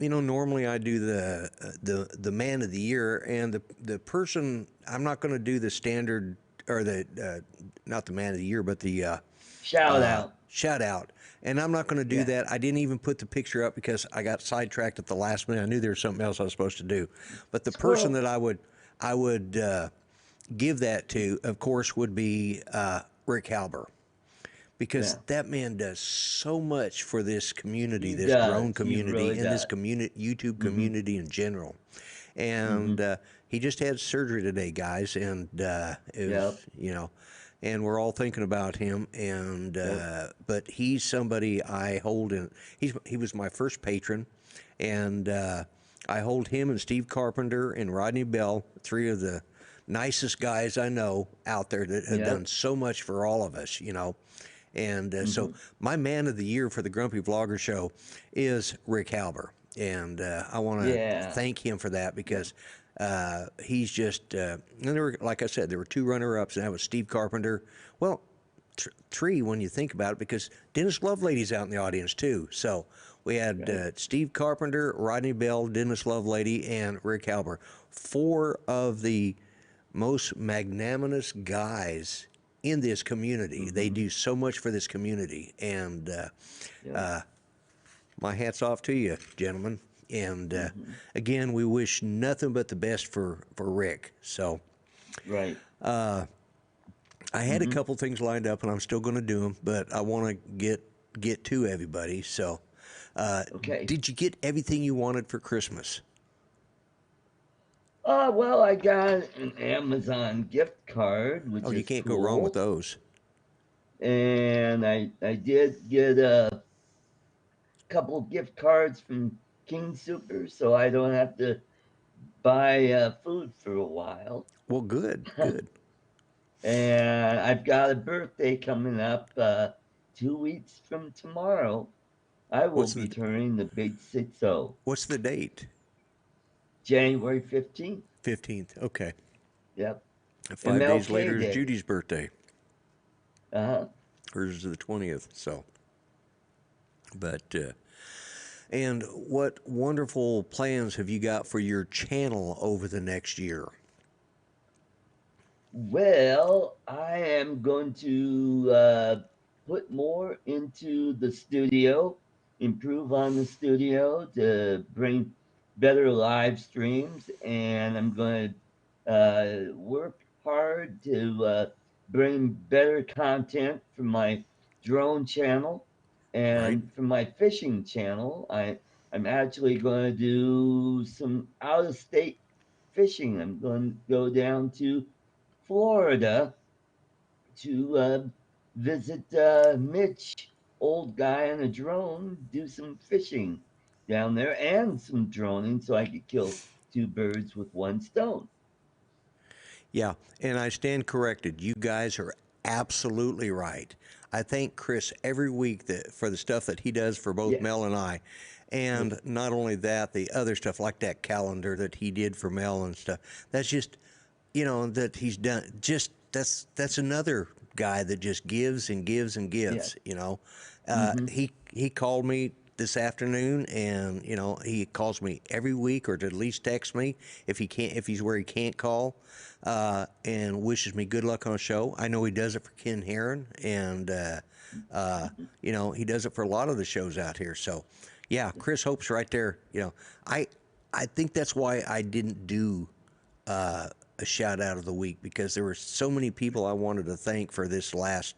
normally I do the man of the year, and the person I'm not going to do the standard or the not the man of the year, but the Shout out. shout out. And I'm not going to do Yeah. that. I didn't even put the picture up because I got sidetracked at the last minute. I knew there was something else I was supposed to do. But the person Squirrel. that I would give that to, of course, would be Rick Halber. Because Yeah. that man does so much for this community, He this drone does. He community, really and this does. YouTube Mm-hmm. community in general. Mm-hmm. And he just had surgery today, guys, and it was, Yep. and we're all thinking about him. And Yep. but he's somebody I hold in. He was my first patron, and I hold him and Steve Carpenter and Rodney Bell, 3 of the nicest guys I know out there that have done Yep. so much for all of us. And so Mm-hmm. my man of the year for the Grumpy Vlogger Show is Rick Halber. And I want to Yeah. thank him for that because he's just, and there were, like I said, there were 2 runner-ups, and that was Steve Carpenter. Well, 3 when you think about it, because Dennis Lovelady's out in the audience too. So we had Right. Steve Carpenter, Rodney Bell, Dennis Lovelady, and Rick Halber. 4 of the most magnanimous guys in this community. They Mm-hmm. do so much for this community, and Yeah. my hat's off to you, gentlemen. And Mm-hmm. again, we wish nothing but the best for Rick. So Right. I had a Mm-hmm. couple things lined up, and I'm still going to do them, but I want to get to everybody. So, Okay. did you get everything you wanted for Christmas? Well, I got an Amazon gift card, which Oh, you is can't go wrong with cool. those. And I did get a couple of gift cards from King Super, so I don't have to buy food for a while. Well, good, good. And I've got a birthday coming up 2 weeks from tomorrow. I will What's be the turning the big 6-0, What's the date? January 15th. 15th. Okay. Yep. 5 days MLK later is Day. Judy's birthday. Uh-huh. Hers is the 20th. So, but and what wonderful plans have you got for your channel over the next year? Well, I am going to put more into the studio, improve on the studio to bring better live streams, and I'm going to work hard to bring better content for my drone channel Right? and for my fishing channel. I'm actually going to do some out of state fishing. I'm going to go down to Florida to visit Mitch, old guy on a drone, do some fishing down there and some droning so I could kill 2 birds with 1 stone. Yeah, and I stand corrected. You guys are absolutely right. I thank Chris every week for the stuff that he does for both Yeah. Mel and I. And not only that, the other stuff like that calendar that he did for Mel and stuff. That's just, that he's done. Just that's another guy that just gives and gives and gives. Yeah. Mm-hmm. He called me this afternoon, and he calls me every week, or to at least text me if he's where he can't call, and wishes me good luck on the show. I know he does it for Ken Heron, and he does it for a lot of the shows out here. So, yeah, Chris Hope's right there. I think that's why I didn't do a shout out of the week, because there were so many people I wanted to thank for this last.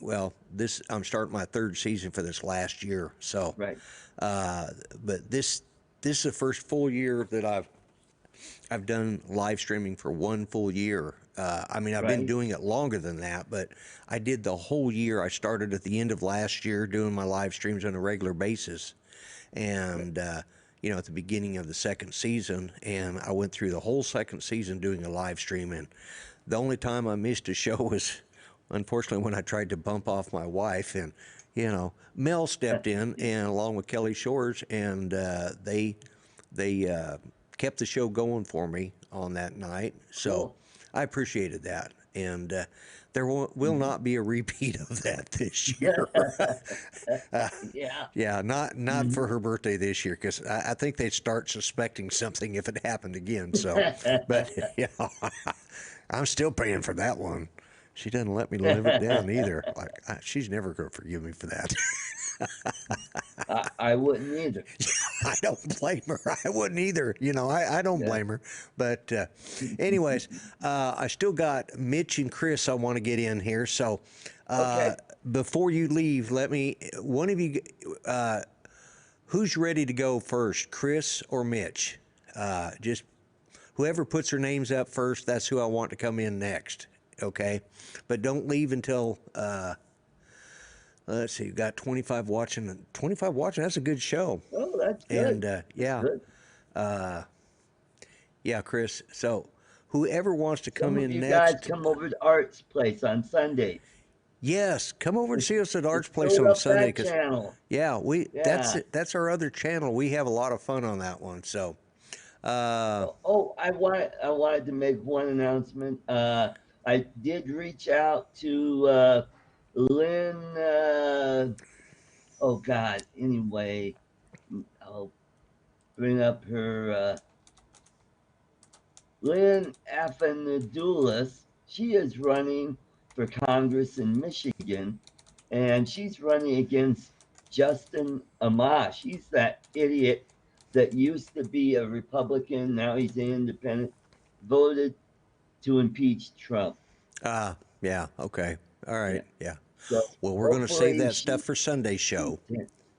Well, I'm starting my third season for this last year. So, Right. but this is the first full year that I've done live streaming for one full year. I've been Right. doing it longer than that, but I did the whole year. I started at the end of last year doing my live streams on a regular basis, and at the beginning of the second season, and I went through the whole second season doing a live stream. And the only time I missed a show was, unfortunately, when I tried to bump off my wife, and Mel stepped in, and along with Kelly Shores, and they kept the show going for me on that night. So Cool. I appreciated that, and there will not be a repeat of that this year. Yeah. Yeah, not for her birthday this year, because I think they'd start suspecting something if it happened again. So, but I'm still paying for that one. She doesn't let me live it down either. She's never going to forgive me for that. I wouldn't either. I don't blame her. I wouldn't either. I don't blame her. But anyways, I still got Mitch and Chris I want to get in here. So Okay. before you leave, one of you, who's ready to go first, Chris or Mitch? Just whoever puts their names up first, that's who I want to come in next. Okay? But don't leave until... let's see, you got 25 watching. 25 watching, that's a good show. Oh, that's good. And yeah, Good. yeah, Chris. So whoever wants to come Some of in you next, guys come over to Art's Place on Sundays. yes, come over and see us at Art's Place Build on up Sunday. that channel. Yeah, that's Yeah. it. That's our other channel. We have a lot of fun on that one. So, I wanted to make one announcement. I did reach out to Lynn. Oh God. Anyway, I'll bring up her. Lynn Afanadulis. She is running for Congress in Michigan, and she's running against Justin Amash. He's that idiot that used to be a Republican, now he's an independent, voted to impeach Trump. yeah, okay, all right, yeah. So Well, we're going to save hopefully that stuff for Sunday's show.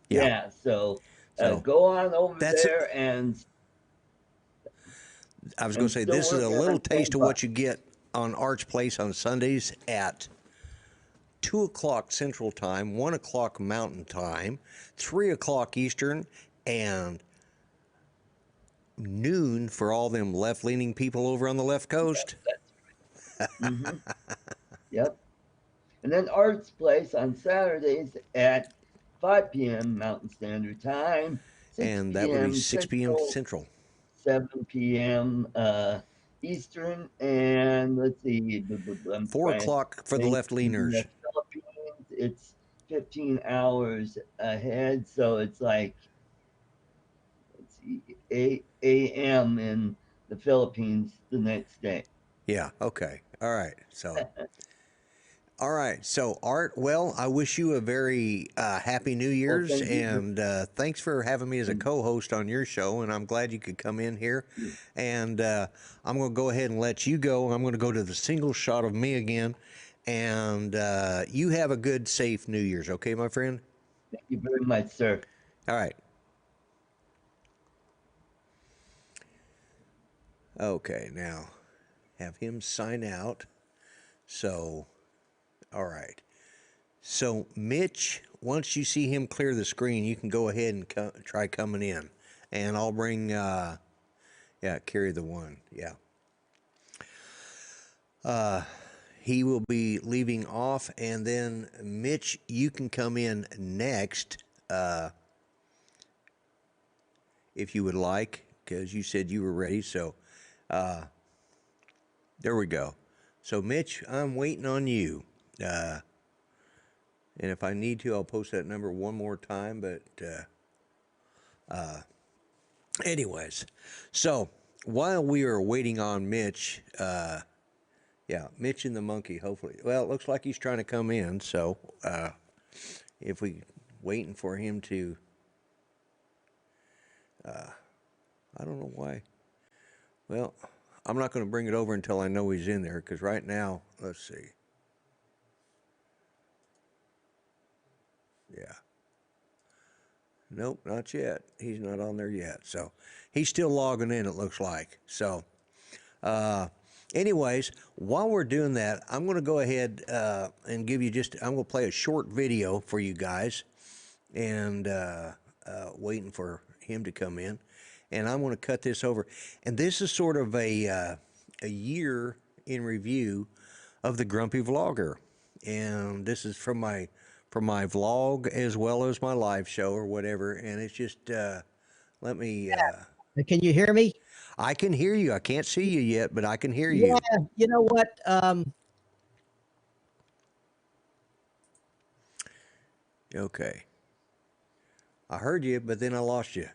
Yeah, so So, go on over that's there and I was going to say, still this is a working little on taste of Canva. what you get on Art's Place on Sundays at 2 o'clock Central Time, 1 o'clock Mountain Time, 3 o'clock Eastern, and noon for all them left-leaning people over on the left coast. Mhm. Yep. And then Art's Place on Saturdays at 5 p.m. Mountain Standard Time, 6 And that would be p.m. 6 p.m. Central. 7 p.m. Eastern, and let's see, 4 o'clock for the left-leaners. In the Philippines, it's 15 hours ahead, so it's like, let's see, 8 a.m. in the Philippines the next day. Yeah, okay. All right. So, Art, well, I wish you a very happy New Year's, thank you. and thanks for having me as a co-host on your show, and I'm glad you could come in here. And I'm going to go ahead and let you go. I'm going to go to the single shot of me again, and you have a good, safe New Year's, okay, my friend? Thank you very much, sir. All right. Okay, now have him sign out. So, all right. So, Mitch, once you see him clear the screen, you can go ahead and try coming in. And I'll bring, carry the one. Yeah. He will be leaving off. And then, Mitch, you can come in next if you would like, because you said you were ready. So, there we go. So, Mitch, I'm waiting on you. And if I need to, I'll post that number one more time. But anyways, so while we are waiting on Mitch, yeah, Mitch and the monkey, hopefully. Well, it looks like he's trying to come in. So if we waiting for him to, I don't know why. Well, I'm not going to bring it over until I know he's in there, because right now, let's see. Yeah. Nope, not yet. He's not on there yet. So he's still logging in, it looks like. So anyways, while we're doing that, I'm going to go ahead and give you I'm going to play a short video for you guys, and waiting for him to come in. And I'm going to cut this over. And this is sort of a year in review of the Grumpy Vlogger. And this is from my vlog as well as my live show or whatever. And it's just, let me... Can you hear me? I can hear you. I can't see you yet, but I can hear you. Yeah, you know what? Okay. I heard you, but then I lost you.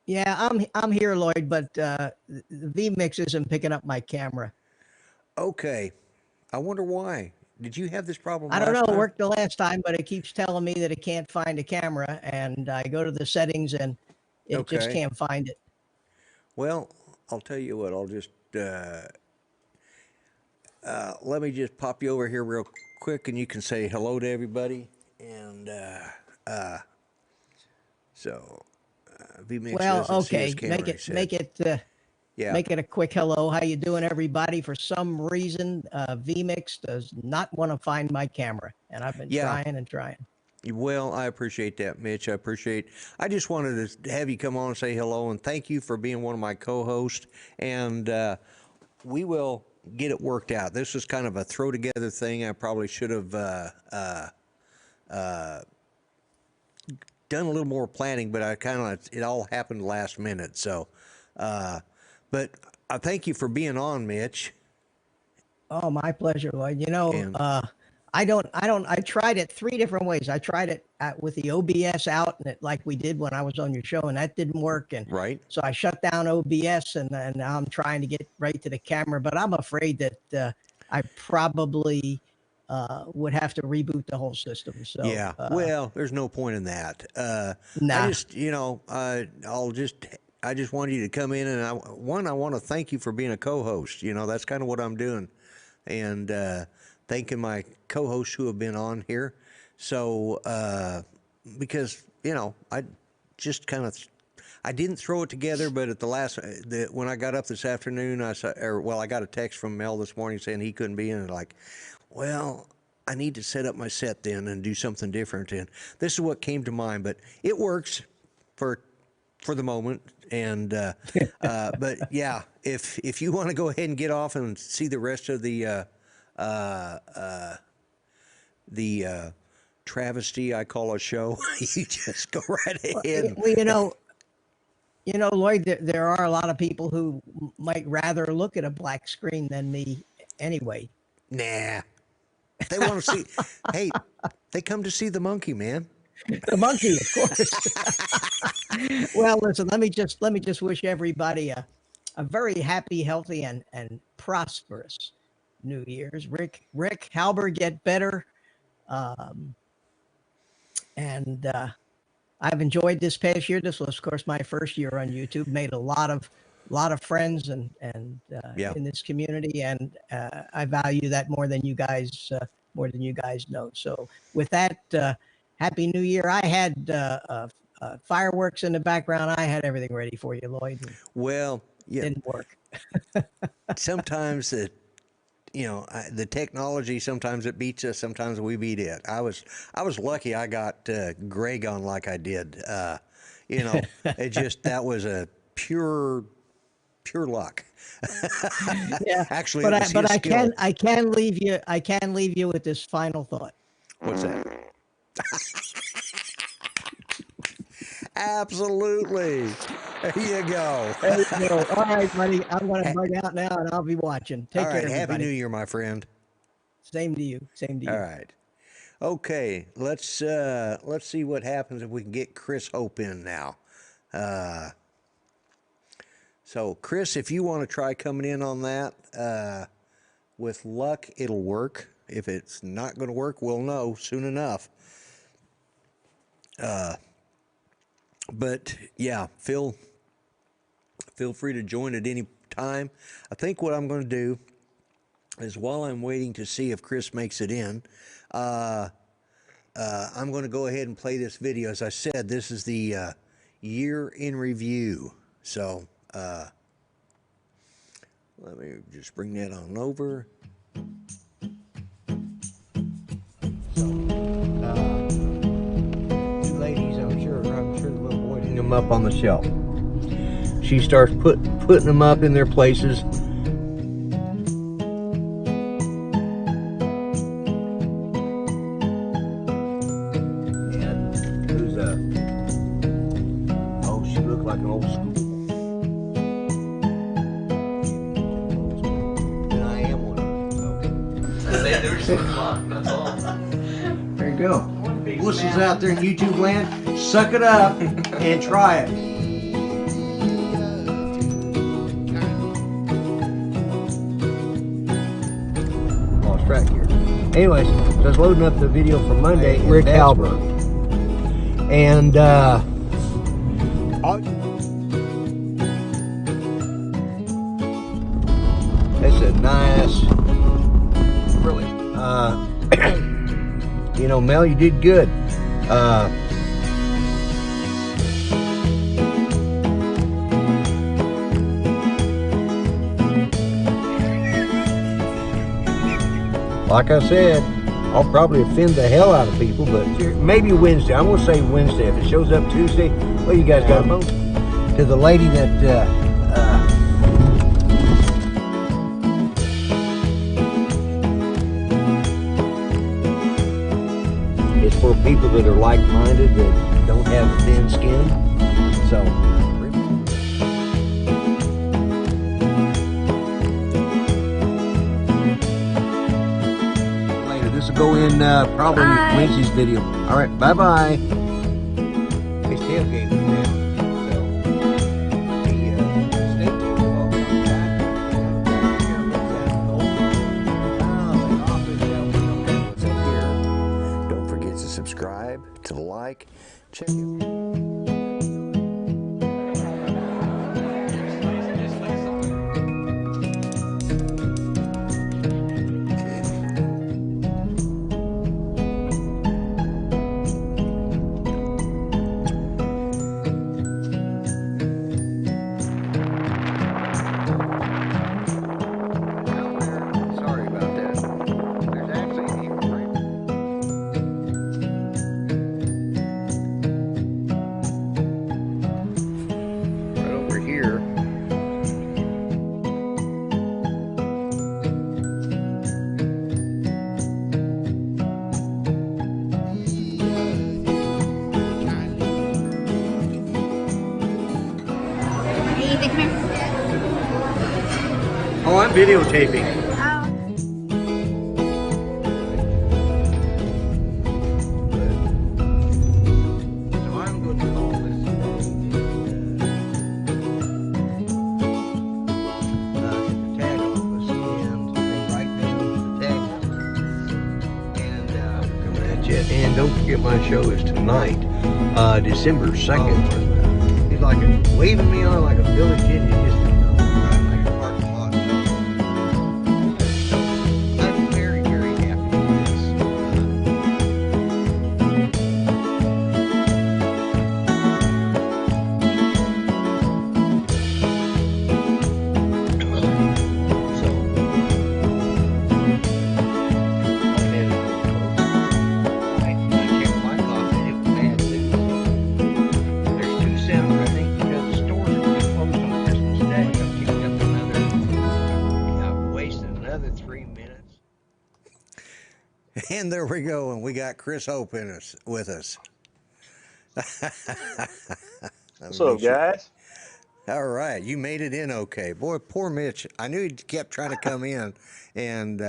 Yeah, I'm here, Lloyd, but the vMix isn't picking up my camera. Okay. I wonder why. Did you have this problem I don't know. last It time? worked the last time, but it keeps telling me that it can't find a camera, and I go to the settings and it just Okay. can't find it. Well, I'll tell you what. I'll just let me just pop you over here real quick, and you can say hello to everybody. And so vMix Well, doesn't see okay, his camera, he said. Yeah. make it a quick hello. How you doing, everybody? For some reason, vMix does not want to find my camera, and I've been trying and trying. Well, I appreciate that, Mitch. I just wanted to have you come on and say hello, and thank you for being one of my co-hosts. And we will get it worked out. This is kind of a throw together thing. I probably should have done a little more planning, but it all happened last minute. So, but I thank you for being on, Mitch. Oh, my pleasure, Lloyd. You know, I tried it 3 different ways. I tried it with the OBS out, and like we did when I was on your show, and that didn't work. And right. So I shut down OBS, and now I'm trying to get right to the camera, but I'm afraid that I probably would have to reboot the whole system. So yeah, well, there's no point in that. Nah. I just wanted you to come in, and I want to thank you for being a co-host. That's kind of what I'm doing, and thanking my co-hosts who have been on here. So because I just I didn't throw it together, but at the when I got up this afternoon, I got a text from Mel this morning saying he couldn't be in, and well, I need to set up my set then and do something different. And this is what came to mind, but it works for the moment. And but yeah, if you want to go ahead and get off and see the rest of the travesty I call a show, you just go right ahead. Well, Lloyd, there are a lot of people who might rather look at a black screen than me anyway. Nah. They want to see, hey, they come to see the monkey, man. The monkey, of course. Well, listen, let me just wish everybody a very happy, healthy, and prosperous New Year's. Rick Halber, get better. And I've enjoyed this past year. This was, of course, my first year on YouTube. Made a lot of friends and in this community, and I value that more than you guys know. So with that, Happy New Year. I had fireworks in the background. I had everything ready for you, Lloyd. Well, yeah, didn't work. Sometimes the technology, sometimes it beats us, sometimes we beat it. I was lucky I got Greg on like I did. It just, that was a pure luck. Yeah, Actually, but I can leave you with this final thought. What's that? Absolutely. There you go. There you go. All right, buddy. I'm going to bug out now, and I'll be watching. Take care, everybody. Happy New Year, my friend. Same to you. Same to you. All right. Okay, let's see what happens if we can get Chris Hope in now. So Chris, if you want to try coming in on that, with luck, it'll work. If it's not going to work, we'll know soon enough. But yeah, feel free to join at any time. I think what I'm going to do is, while I'm waiting to see if Chris makes it in, I'm going to go ahead and play this video. As I said, this is the year in review. So let me just bring that on over. So, two ladies, I'm sure the little boy putting them up on the shelf. She starts putting them up in their places. And who's oh, she looked like an old school. And I am one of them. So. There you go. Wussies out there in YouTube land, suck it up and try it. Lost track here. Anyways, so I was loading up the video for Monday. Rick Halbert. And it's a nice, really, you know, Mel, you did good. Like I said, I'll probably offend the hell out of people, but maybe Wednesday. I'm gonna say Wednesday. If it shows up Tuesday, well, you guys got a vote. To the lady that it's for people that are like-minded, that don't have thin skin. So later, this will go in probably Wednesday's video. All right, bye-bye. It's tailgate now. Subscribe, to like, check it. Sorry about that. There's actually oh, I'm videotaping. Oh. So I'm going to call this the tag office, and they write down the tag number. And coming at you. And don't forget, my show is tonight, December 2nd. He's like waving me on like a village Indian. Just like a parking lot. So I'm very, very happy with this. And there we go, and we got Chris Hope with us. What's up, guys? All right, you made it in okay. Boy, poor Mitch. I knew he kept trying to come in, and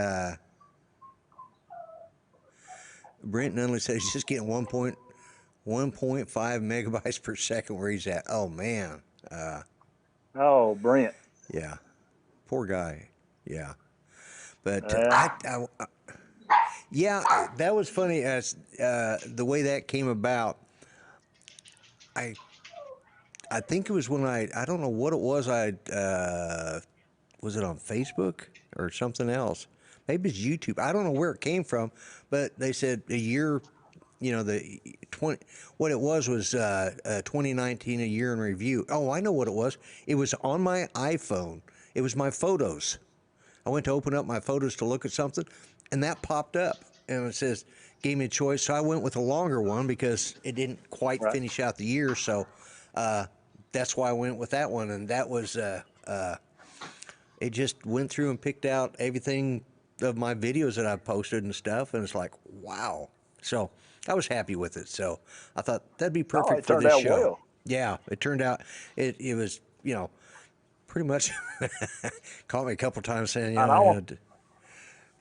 Brent Nunley says he's just getting 1.5 megabytes per second where he's at. Oh man. Oh, Brent. Yeah. Poor guy. Yeah. But yeah, that was funny. As the way that came about, I think it was when I don't know what it was. Was it on Facebook or something else? Maybe it's YouTube. I don't know where it came from, but they said a year. The 20. What it was 2019, a year in review. Oh, I know what it was. It was on my iPhone. It was my photos. I went to open up my photos to look at something, and that popped up, and it says, gave me a choice. So I went with a longer one because it didn't quite finish out the year. So that's why I went with that one, and that was it just went through and picked out everything of my videos that I posted and stuff, and it's like, wow. So I was happy with it. So I thought that'd be perfect for this show. Well. Yeah, it turned out it was, pretty much caught me a couple times saying, I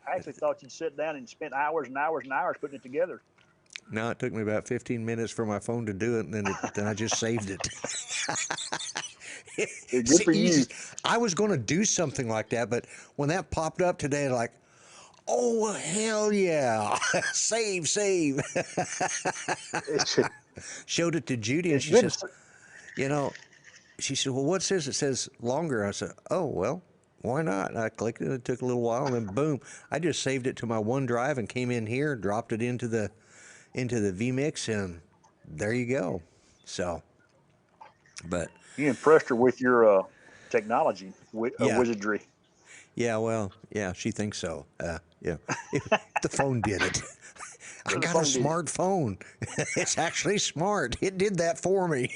actually thought you'd sit down and spend hours and hours and hours putting it together. No, it took me about 15 minutes for my phone to do it, and then I just saved it. Good for you. I was going to do something like that, but when that popped up today, like, oh, hell yeah. Save. Showed it to Judy, and she says, she said, well, what says it says longer? I said, oh, well, why not? And I clicked it. It took a little while, and then boom, I just saved it to my OneDrive and came in here, dropped it into the vMix, and there you go. So, but you impressed her with your technology wizardry. Yeah, well, yeah, she thinks so. Yeah, the phone did it. I got a smartphone. It's actually smart. It did that for me.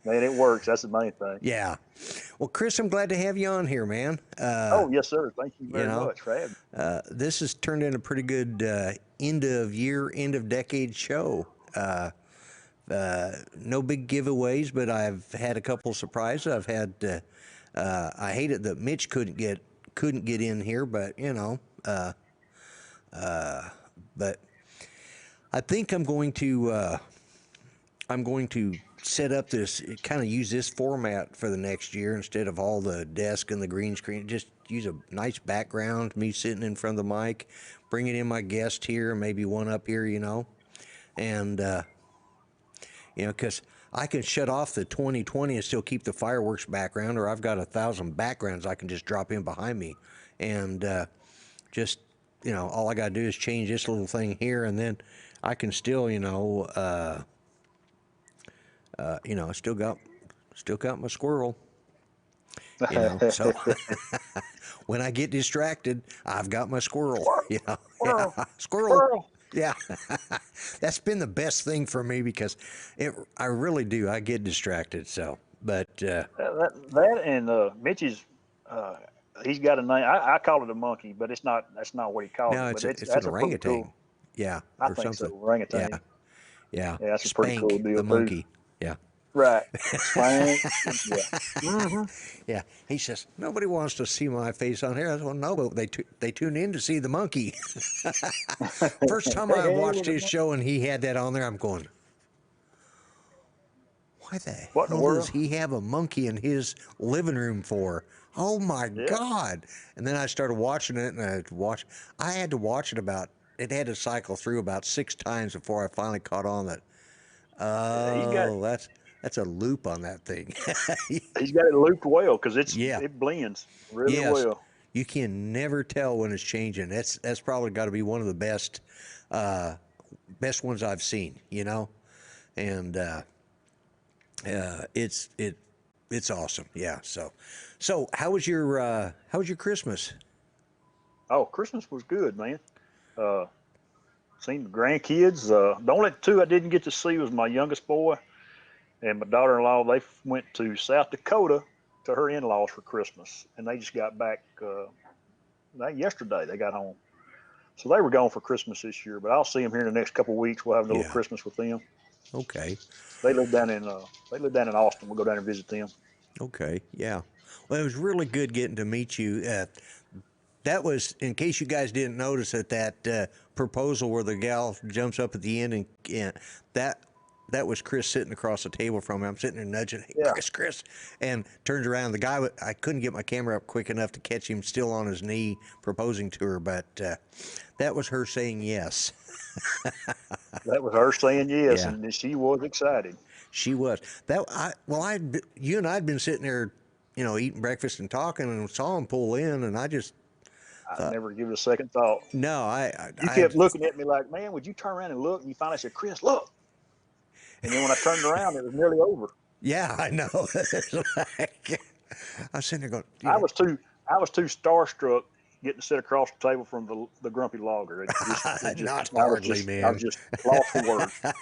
Man, it works. That's the main thing. Yeah. Well, Chris, I'm glad to have you on here, man. Yes, sir. Thank you very much for having me. This has turned into a pretty good end of year, end of decade show. No big giveaways, but I've had a couple of surprises. I've had. I hated that Mitch couldn't get in here, but but I think I'm going to set up this, kind of use this format for the next year instead of all the desk and the green screen. Just use a nice background, me sitting in front of the mic, bringing in my guest here, maybe one up here, and because I can shut off the 2020 and still keep the fireworks background, or I've got 1,000 backgrounds I can just drop in behind me, and just all I got to do is change this little thing here, and then I can still I still got my squirrel. So when I get distracted, I've got my squirrel. Squirrel. Yeah, that's been the best thing for me because I really do. I get distracted. So, but that and Mitch's, he's got a name. I call it a monkey, but it's not. That's not what he calls no, it. It's an orangutan. Cool, yeah, I or think something. so. Orangutan. Yeah. That's Spank, a pretty cool deal the too. monkey. Yeah. Right. Spank. Yeah. Mm-hmm. Yeah. He says, nobody wants to see my face on here. I said, well, no, but they tune in to see the monkey. First time I watched his show and he had that on there, I'm going, why the hell does he have a monkey in his living room for? Oh my God. And then I started watching it, and I had to watch it had to cycle through about 6 times before I finally caught on that. Oh, that's a loop on that thing. He's got it looped well because it blends really well. You can never tell when it's changing. That's probably got to be one of the best ones I've seen. And it's awesome. Yeah. So how was your Christmas? Oh, Christmas was good, man. Seen the grandkids. The only 2 I didn't get to see was my youngest boy and my daughter-in-law. They went to South Dakota to her in-laws for Christmas, and they just got back yesterday. They got home, so they were gone for Christmas this year. But I'll see them here in the next couple of weeks. We'll have a little Christmas with them. Okay. They live down in Austin. We'll go down and visit them. Okay. Yeah. Well, it was really good getting to meet you. that was, in case you guys didn't notice it, that proposal where the gal jumps up at the end and that was Chris sitting across the table from me. I'm sitting there nudging, hey, Yeah. Chris, and turns around. The guy, I couldn't get my camera up quick enough to catch him still on his knee proposing to her, but that was her saying yes. That was her saying yes, Yeah. and she was excited. She was. You and I'd been sitting there, eating breakfast and talking, and saw him pull in, and I just I never give it a second thought. no, You kept looking at me like, man, would you turn around and look? And you finally said, Chris, look. And then when I turned around, it was nearly over. Yeah, I know. It's like, I was sitting there going, I was too starstruck getting to sit across the table from the grumpy logger. It just, not hardly, man. I was just lost for words. That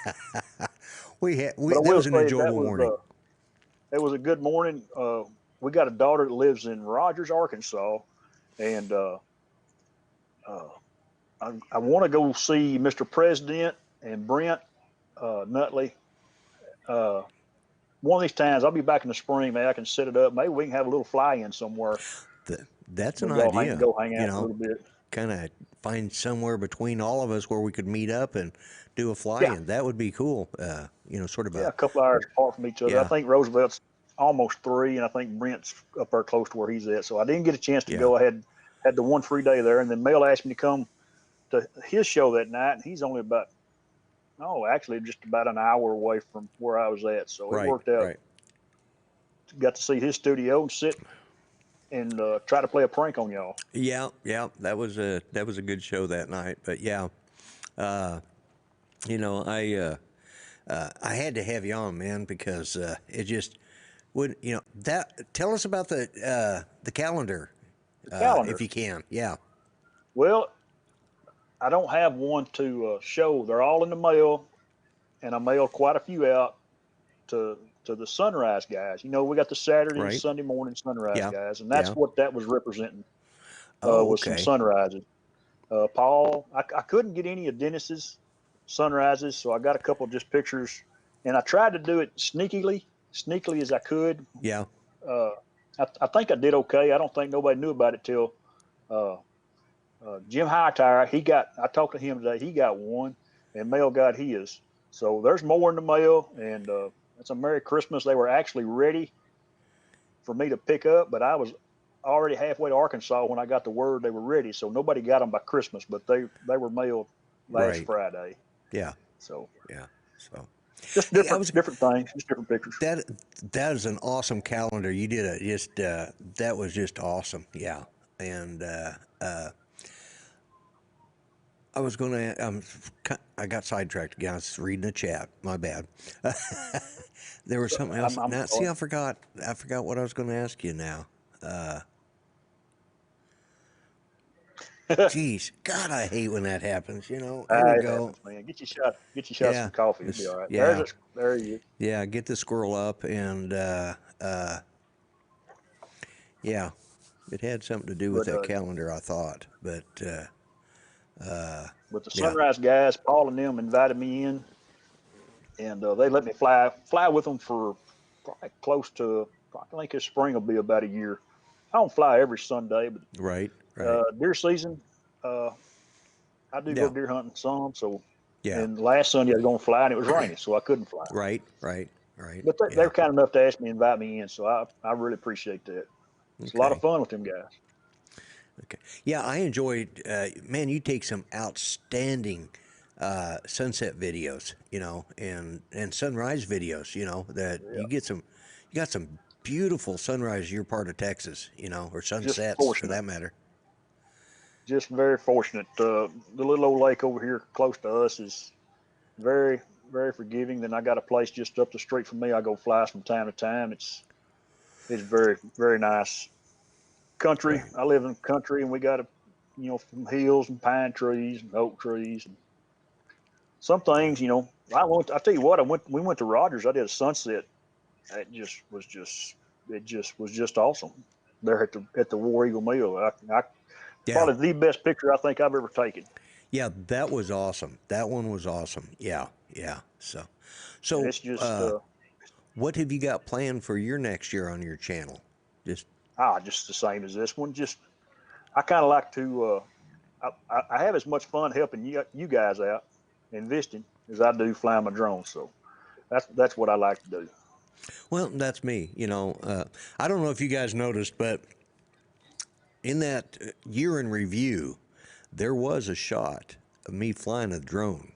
But I was an say enjoyable morning. It was a good morning. We got a daughter that lives in Rogers, Arkansas, and I want to go see Mr. President and Brent Nutley. One of these times, I'll be back in the spring. Maybe I can set it up. Maybe we can have a little fly-in somewhere. That's an We'll idea. go hang out a little bit. Kind of find somewhere between all of us where we could meet up and do a fly-in. Yeah. That would be cool. Sort of a couple hours apart from each other. Yeah. I think Roosevelt's almost 3, and I think Brent's up there close to where he's at. So I didn't get a chance to go. I had the one free day there, and then Mel asked me to come to his show that night, and he's only actually just about an hour away from where I was at. So it worked out. Right. Got to see his studio and sit and try to play a prank on y'all. Yeah, that was a good show that night. But I had to have you on, man, because it just would. Tell us about the calendar, if you can. Yeah. Well, I don't have one to show. They're all in the mail, and I mailed quite a few out to the Sunrise guys. We got the Saturday and Sunday morning Sunrise guys, and that's what that was representing. Was some sunrises. Paul, I couldn't get any of Dennis's sunrises, so I got a couple of just pictures, and I tried to do it sneakily as I could. Yeah. I think I did okay. I don't think nobody knew about it till Jim Hightower. I talked to him today. He got one, and Mel got his. So there's more in the mail, and it's a Merry Christmas. They were actually ready for me to pick up, but I was already halfway to Arkansas when I got the word they were ready. So nobody got them by Christmas, but they were mailed last Friday. Yeah. So. Yeah. So. Just different things, just different pictures. That is an awesome calendar. You did that was just awesome. Yeah. And I was going to, I got sidetracked again. I was reading the chat. My bad. There was something else. I forgot what I was going to ask you now. Geez, God, I hate when that happens. There we go. Happens, man. Get your shot some coffee. It'll be all right. Yeah. There you go. Yeah, get the squirrel up, and it had something to do with that calendar, I thought, but with the Sunrise guys, Paul and them invited me in, and they let me fly with them for probably close to, I think this spring will be about a year. I don't fly every Sunday, but right. Deer season, I do go deer hunting some. So, yeah. And last Sunday I was going to fly, and it was raining, so I couldn't fly. Right. But they were kind enough to ask me to invite me in, so I really appreciate that. It's a lot of fun with them guys. Okay. Yeah, I enjoyed. Man, you take some outstanding sunset videos, and sunrise videos. You got some beautiful sunrise. Your part of Texas, or sunsets for that matter. Just very fortunate. The little old lake over here close to us is very, very forgiving. Then I got a place just up the street from me. I go fly from time to time. It's very, very nice country. Right. I live in country, and we got some hills and pine trees and oak trees. And some things, I tell you what, we went to Rogers. I did a sunset. It was just awesome there at the War Eagle Mill. Probably the best picture I think I've ever taken. Yeah, that was awesome. That one was awesome. Yeah. So it's just what have you got planned for your next year on your channel? Just the same as this one. I kind of like to. I have as much fun helping you guys out in visiting as I do flying my drone. So that's what I like to do. Well, that's me. I don't know if you guys noticed, but in that year in review, there was a shot of me flying a drone.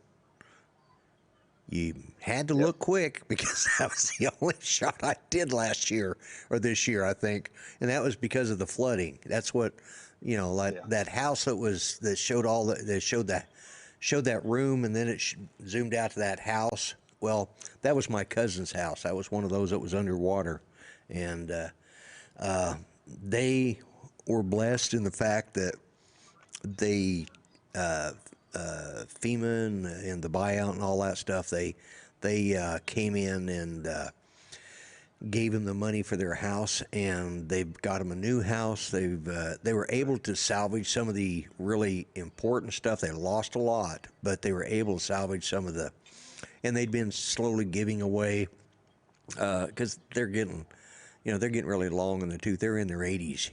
You had to look quick because that was the only shot I did last year or this year, I think, and that was because of the flooding. That's what, like that house that showed showed that room, and then it zoomed out to that house. Well, that was my cousin's house. That was one of those that was underwater, and they were blessed in the fact that they FEMA and the buyout and all that stuff, they came in and gave them the money for their house, and they've got them a new house. They were able to salvage some of the really important stuff. They lost a lot, but they were able to salvage some of and they'd been slowly giving away because they're getting really long in the tooth. They're in their 80s,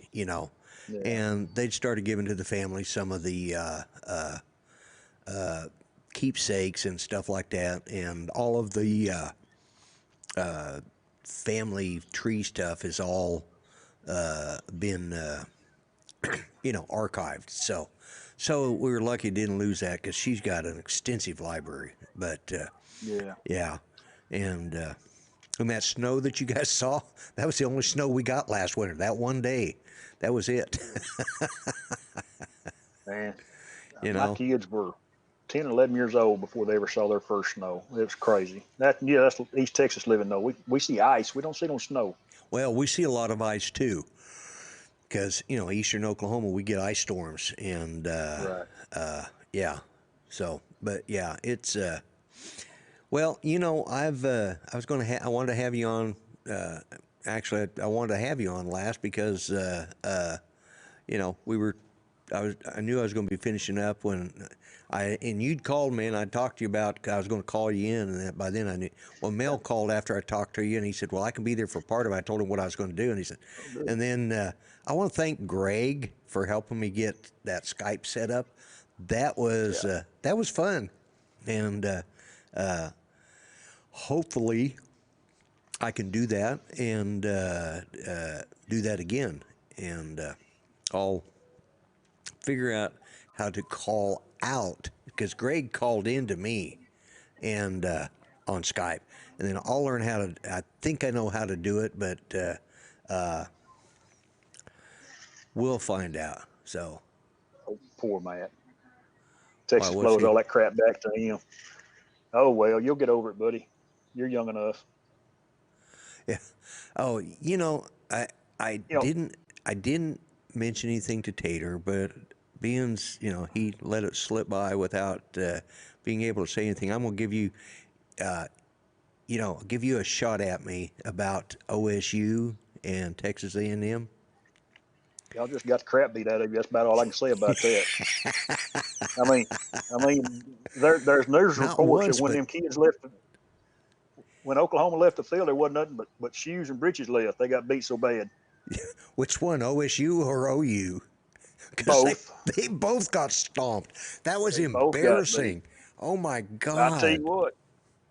and they'd started giving to the family some of the keepsakes and stuff like that, and all of the family tree stuff has all been archived. So we were lucky didn't lose that because she's got an extensive library. But yeah, and that snow that you guys saw, that was the only snow we got last winter. That one day, that was it. Man, my kids were 10, 11 years old before they ever saw their first snow. It was crazy. That's East Texas living though. We see ice. We don't see no snow. Well, we see a lot of ice too, because eastern Oklahoma we get ice storms, and yeah. So, but yeah, it's well, I wanted to have you on. Actually, I wanted to have you on last because I knew I was going to be finishing up when and you'd called me, and I talked to you about I was going to call you in, and by then I knew. Well, Mel called after I talked to you, and he said, "Well, I can be there for part of it." I told him what I was going to do, and he said, and then I want to thank Greg for helping me get that Skype set up. That was fun, and hopefully I can do that and do that again, and I'll figure out how to call out, because Greg called in to me and on Skype, and then I'll learn how to. I think I know how to do it, but we'll find out. So poor Matt. Texas blows all that crap back to him. Oh well, you'll get over it, buddy. You're young enough. Yeah. Oh, I didn't mention anything to Tater, but being, he let it slip by without being able to say anything. I'm gonna give you, give you a shot at me about OSU and Texas A&M. Y'all just got the crap beat out of you. That's about all I can say about that. I mean, there's news reports that when them kids left, when Oklahoma left the field, there wasn't nothing but shoes and breeches left. They got beat so bad. Which one, OSU or OU? Both. They both got stomped. That was embarrassing. Oh my God! I tell you what,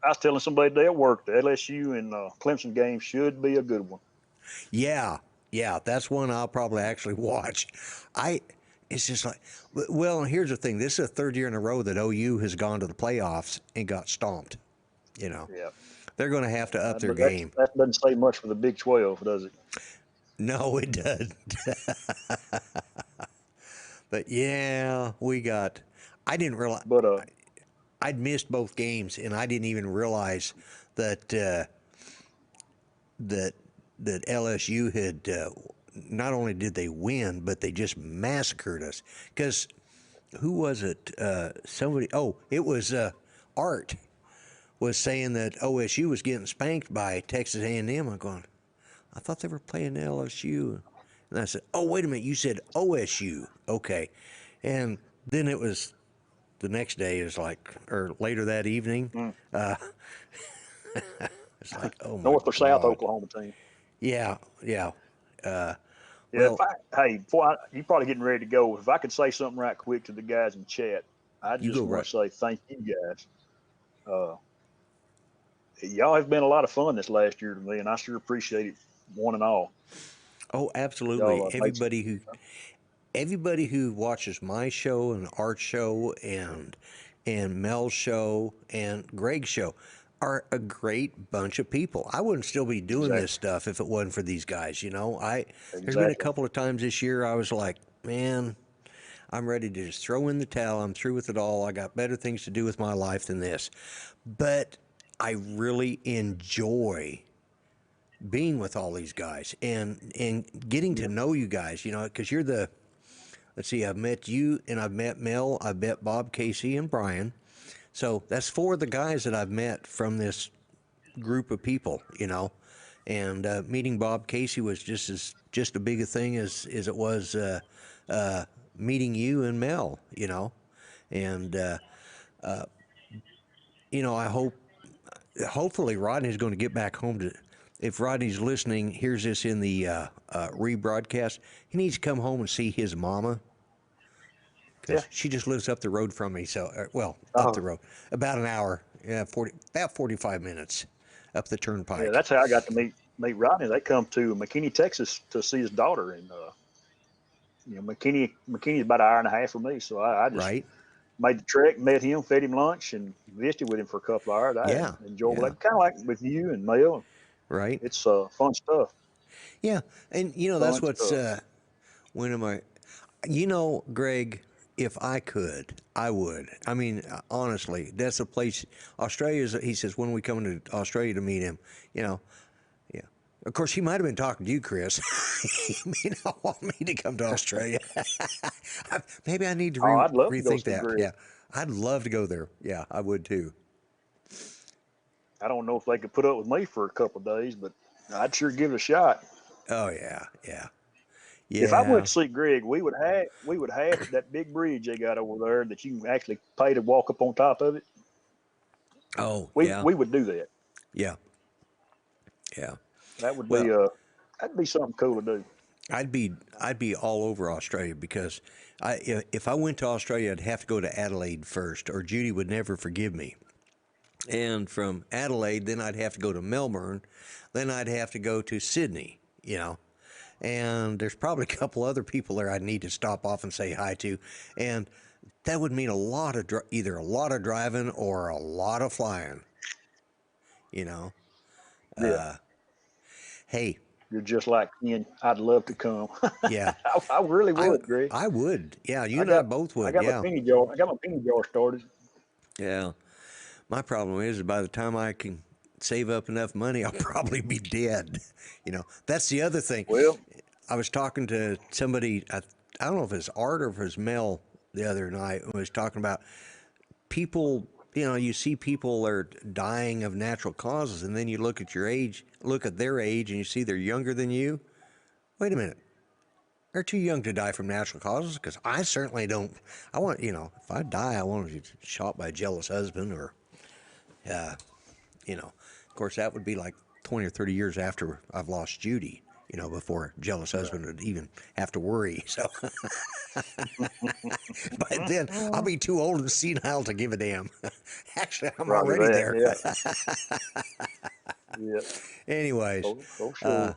I was telling somebody today at work, the LSU and Clemson game should be a good one. Yeah, that's one I'll probably actually watch. It's just like, well, here's the thing. This is the third year in a row that OU has gone to the playoffs and got stomped. Yeah. They're going to have to up their game. That doesn't say much for the Big 12, does it? No, it doesn't. But yeah, I didn't realize. But I'd missed both games, and I didn't even realize that that LSU had. Not only did they win, but they just massacred us. Because who was it? Somebody. Oh, it was Art was saying that OSU was getting spanked by Texas A&M. I'm going, I thought they were playing LSU. And I said, oh, wait a minute, you said OSU. Okay. And then it was the next day, or later that evening. It's like, oh my North or South God. Oklahoma team. Yeah. Yeah, Well, you're probably getting ready to go. If I could say something right quick to the guys in chat, I you go just want right. to say thank you guys. Uh, y'all have been a lot of fun this last year to me, and I sure appreciate it, one and all. Oh, absolutely. Y'all made some, Everybody who watches my show and Art's show and Mel's show and Greg's show are a great bunch of people. I wouldn't still be doing this exactly, stuff if it wasn't for these guys, you know. There's been a exactly. couple of times this year I was like, man, I'm ready to just throw in the towel. I'm through with it all. I got better things to do with my life than this. But I really enjoy being with all these guys and getting to Yeah, know you guys, you know, because you're the, let's see, I've met you and I've met Mel, I've met Bob, Casey, and Brian. So that's four of the guys that I've met from this group of people, you know. And meeting Bob Casey was just as big a thing as it was meeting you and Mel, you know. And you know, hopefully Rodney's going to get back home to. If Rodney's listening, hears this in the rebroadcast, he needs to come home and see his mama yeah. because she just lives up the road from me. So, well, up the Oh, road, about an hour, yeah, about 45 minutes up the yeah. turnpike. That's how I got to meet Rodney. They come to McKinney, Texas, to see his daughter, and McKinney is about an hour and a half from me. So I just Right? made the trek, met him, fed him lunch, and visited with him for a couple of hours. I had Yeah, enjoyable. yeah, Like kind of like with you and Mel. right. It's fun stuff. Yeah, and you know that's Fun what's stuff. when am I? You know, Greg, if I could, I would. I mean, honestly, that's a place. Australia's. He says when we come to Australia to meet him, you know, yeah. Of course, he might have been talking to you, Chris. He may not want me to come to Australia. Maybe I need to Oh, I'd love to go rethink see that. Greg. Yeah, I'd love to go there. Yeah, I would too. I don't know if they could put up with me for a couple of days, but I'd sure give it a shot. Oh yeah, yeah, If I went yeah. to see Greg, we would have that big bridge they got over there that you can actually pay to walk up on top of it. Oh We yeah, we would do that. yeah, yeah. That would be Well, that'd be something cool to do. I'd be all over Australia because if I went to Australia, I'd have to go to Adelaide first, or Judy would never forgive me. And from Adelaide, then I'd have to go to Melbourne, then I'd have to go to Sydney, you know. And there's probably a couple other people there I'd need to stop off and say hi to, and that would mean a lot of either a lot of driving or a lot of flying, you know. Yeah, Hey, you're just like Ken. I'd love to come. yeah, I really I would, Greg. I would, yeah, you I and I got both I would, got my yeah, penny jar. I got my penny jar started. yeah. My problem is by the time I can save up enough money, I'll probably be dead. You know, that's the other thing. Well, I was talking to somebody, I don't know if it's Art or if it's Mel the other night, who was talking about people, you know, you see people are dying of natural causes, and then you look at your age, look at their age, and you see they're younger than you. Wait a minute. They're too young to die from natural causes because I certainly don't. I want, you know, if I die, I want to be shot by a jealous husband or uh, you know, of course, that would be like 20 or 30 years after I've lost Judy, you know, before a jealous husband would even have to worry. So by then, I'll be too old and senile to give a damn. Actually, I'm Roger already that. there. Yeah, yeah, Anyways, for sure.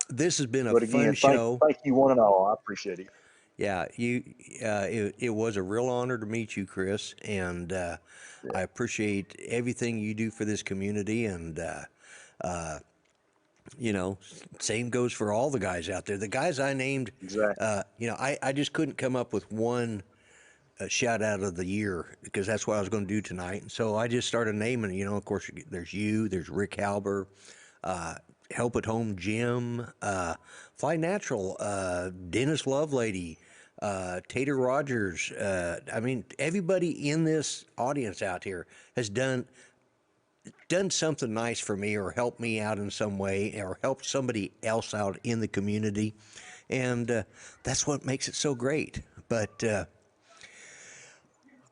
this has been a But fun again, thank show. thank you one and all. I appreciate it. Yeah, it was a real honor to meet you, Chris, and Yeah, I appreciate everything you do for this community. And you know, same goes for all the guys out there. The guys I named, exactly. you know, I just couldn't come up with one shout out of the year because that's what I was going to do tonight. And so I just started naming, you know, of course, there's you, there's Rick Halber, Help at Home Jim, Fly Natural, Dennis Lovelady, Tater Rogers. I mean, everybody in this audience out here has done something nice for me or helped me out in some way or helped somebody else out in the community. And that's what makes it so great. But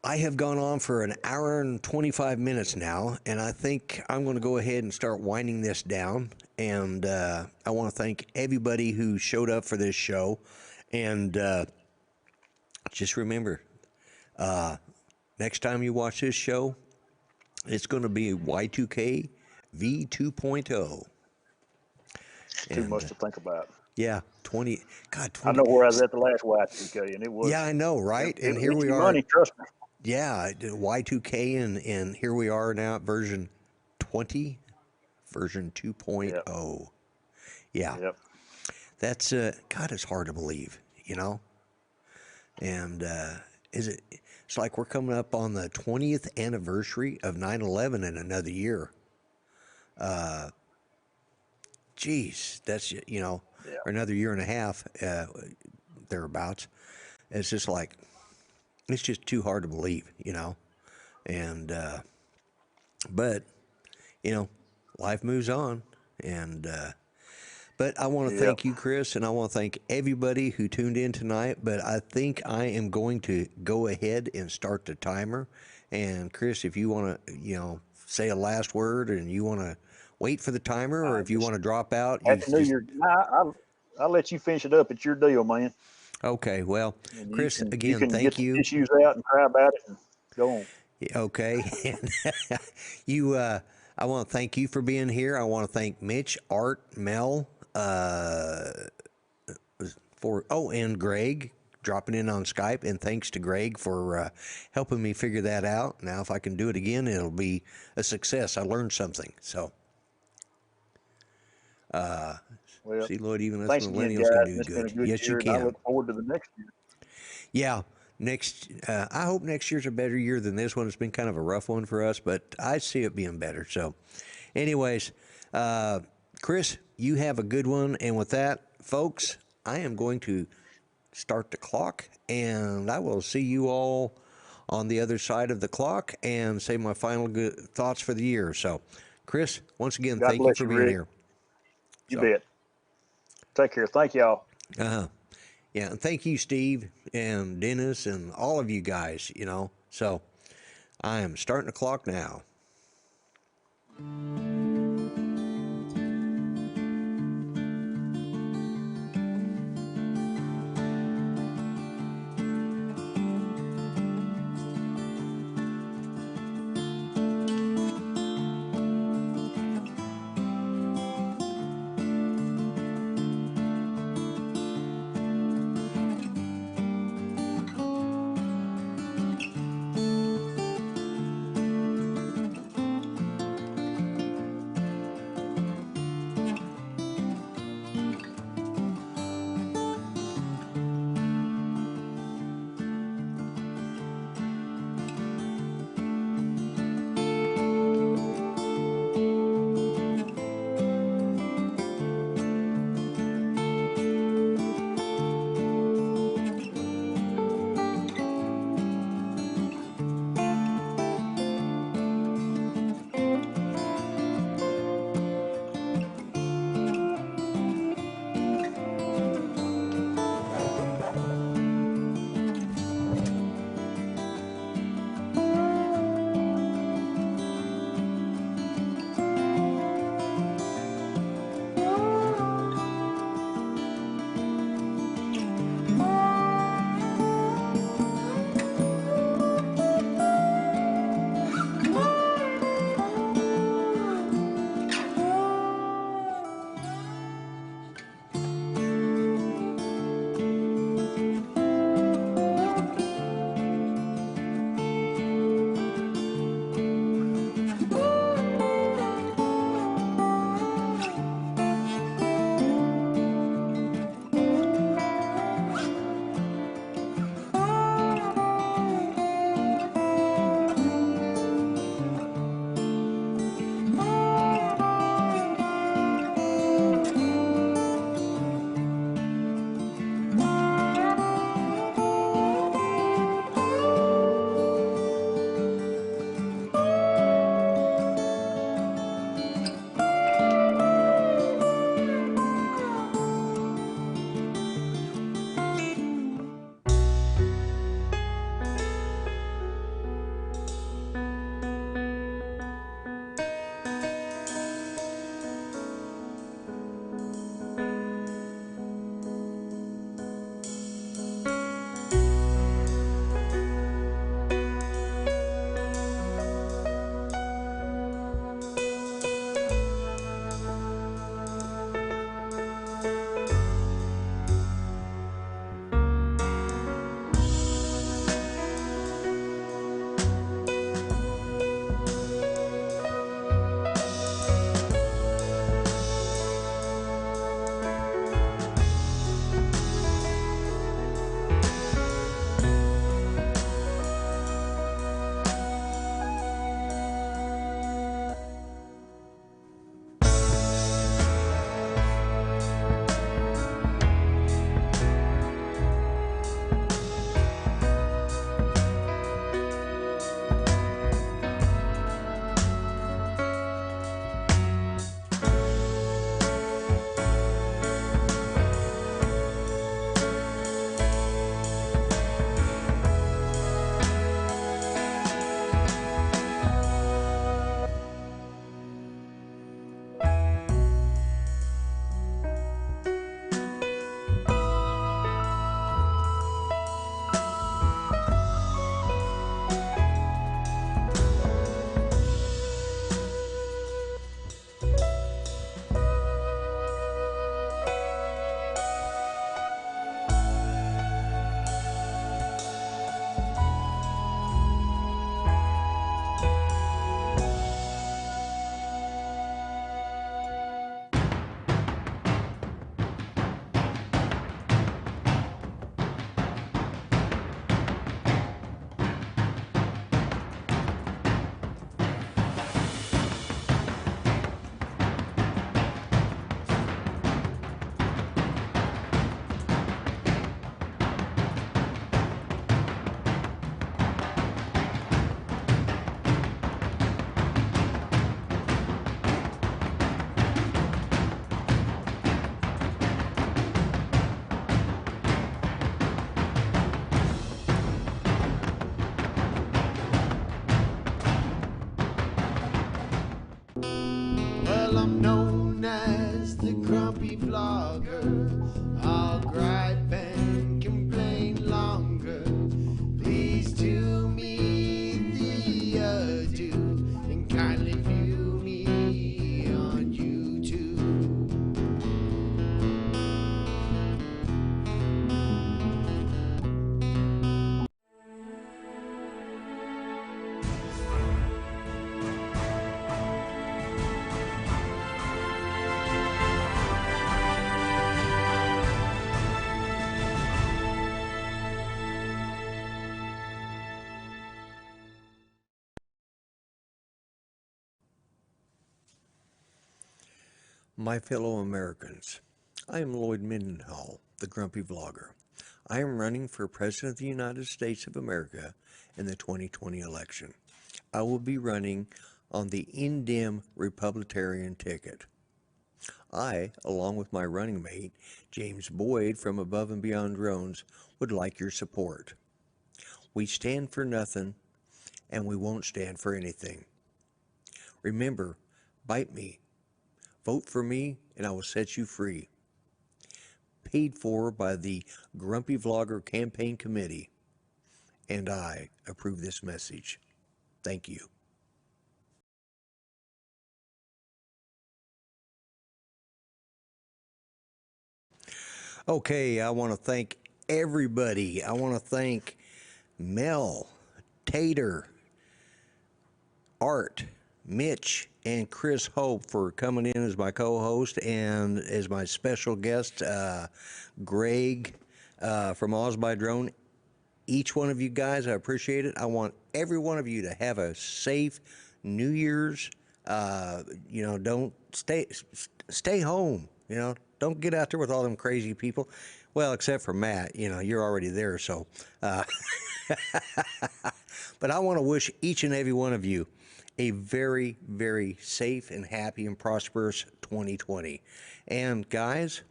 I have gone on for an hour and 25 minutes now, and I think I'm going to go ahead and start winding this down. And I want to thank everybody who showed up for this show. And just remember, next time you watch this show, it's going to be Y2K V2.0. Too much to think about. Yeah, 20. God, 20. I know where I was at the last Y2K, and it was. Yeah, I know, right? And It'll here get we you are. money, trust me. Yeah, Y2K, and here we are now at version 20, version 2.0. Yeah. Yep. That's God, it's hard to believe, you know. And it's like we're coming up on the 20th anniversary of 9/11 in another year. Geez, that's, you know, Yeah. or another year and a half, thereabouts. It's just like, it's just too hard to believe, you know. And but you know, life moves on. And but I want to Yep. thank you, Chris, and I want to thank everybody who tuned in tonight. But I think I am going to go ahead and start the timer. And Chris, if you want to, you know, say a last word, and you want to wait for the timer, or if you want to drop out, you Happy New Year. Nah, I'll let you finish it up. It's your deal, man. Okay. Well, And Chris, you again, can thank get the you. issues out and cry about it and go on. Okay. And you, I want to thank you for being here. I want to thank Mitch, Art, Mel, and Greg dropping in on Skype. And thanks to Greg for helping me figure that out. Now, if I can do it again, it'll be a success. I learned something. So, Well, see, Lloyd, even us thanks again, millennials guys. can do It's been a good. good Yes, you year, and I can. look forward to the next year. Yeah, I hope next year's a better year than this one. It's been kind of a rough one for us, but I see it being better. So, anyways, Chris, you have a good one. And with that, folks, I am going to start the clock, and I will see you all on the other side of the clock and say my final good thoughts for the year. So, Chris, once again, God thank you bless for you, being Rick. here. You bet. Take care. Thank y'all. Uh-huh. Yeah, and thank you, Steve and Dennis and all of you guys, you know. So I am starting the clock now. the grumpy vlogger. I'll gripe and complain longer. Please do me the ado and kindly view me on YouTube. My fellow Americans, I am Lloyd Mendenhall, the Grumpy Vlogger. I am running for President of the United States of America in the 2020 election. I will be running on the Indem Republican ticket. I, along with my running mate, James Boyd from Above and Beyond Drones, would like your support. We stand for nothing, and we won't stand for anything. Remember, bite me. Vote for me, and I will set you free. Paid for by the Grumpy Vlogger Campaign Committee, and I approve this message. Thank you. Okay, I want to thank everybody. I want to thank Mel, Tater, Art, Mitch, and Chris Hope for coming in as my co-host and as my special guest, Greg from Oz by Drone. Each one of you guys, I appreciate it. I want every one of you to have a safe New Year's. Don't stay home. Don't get out there with all them crazy people. Well, except for Matt, you're already there. So, but I want to wish each and every one of you a very, very safe and happy and prosperous 2020. And guys,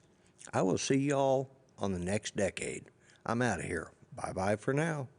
I will see y'all on the next decade. I'm out of here. Bye-bye for now.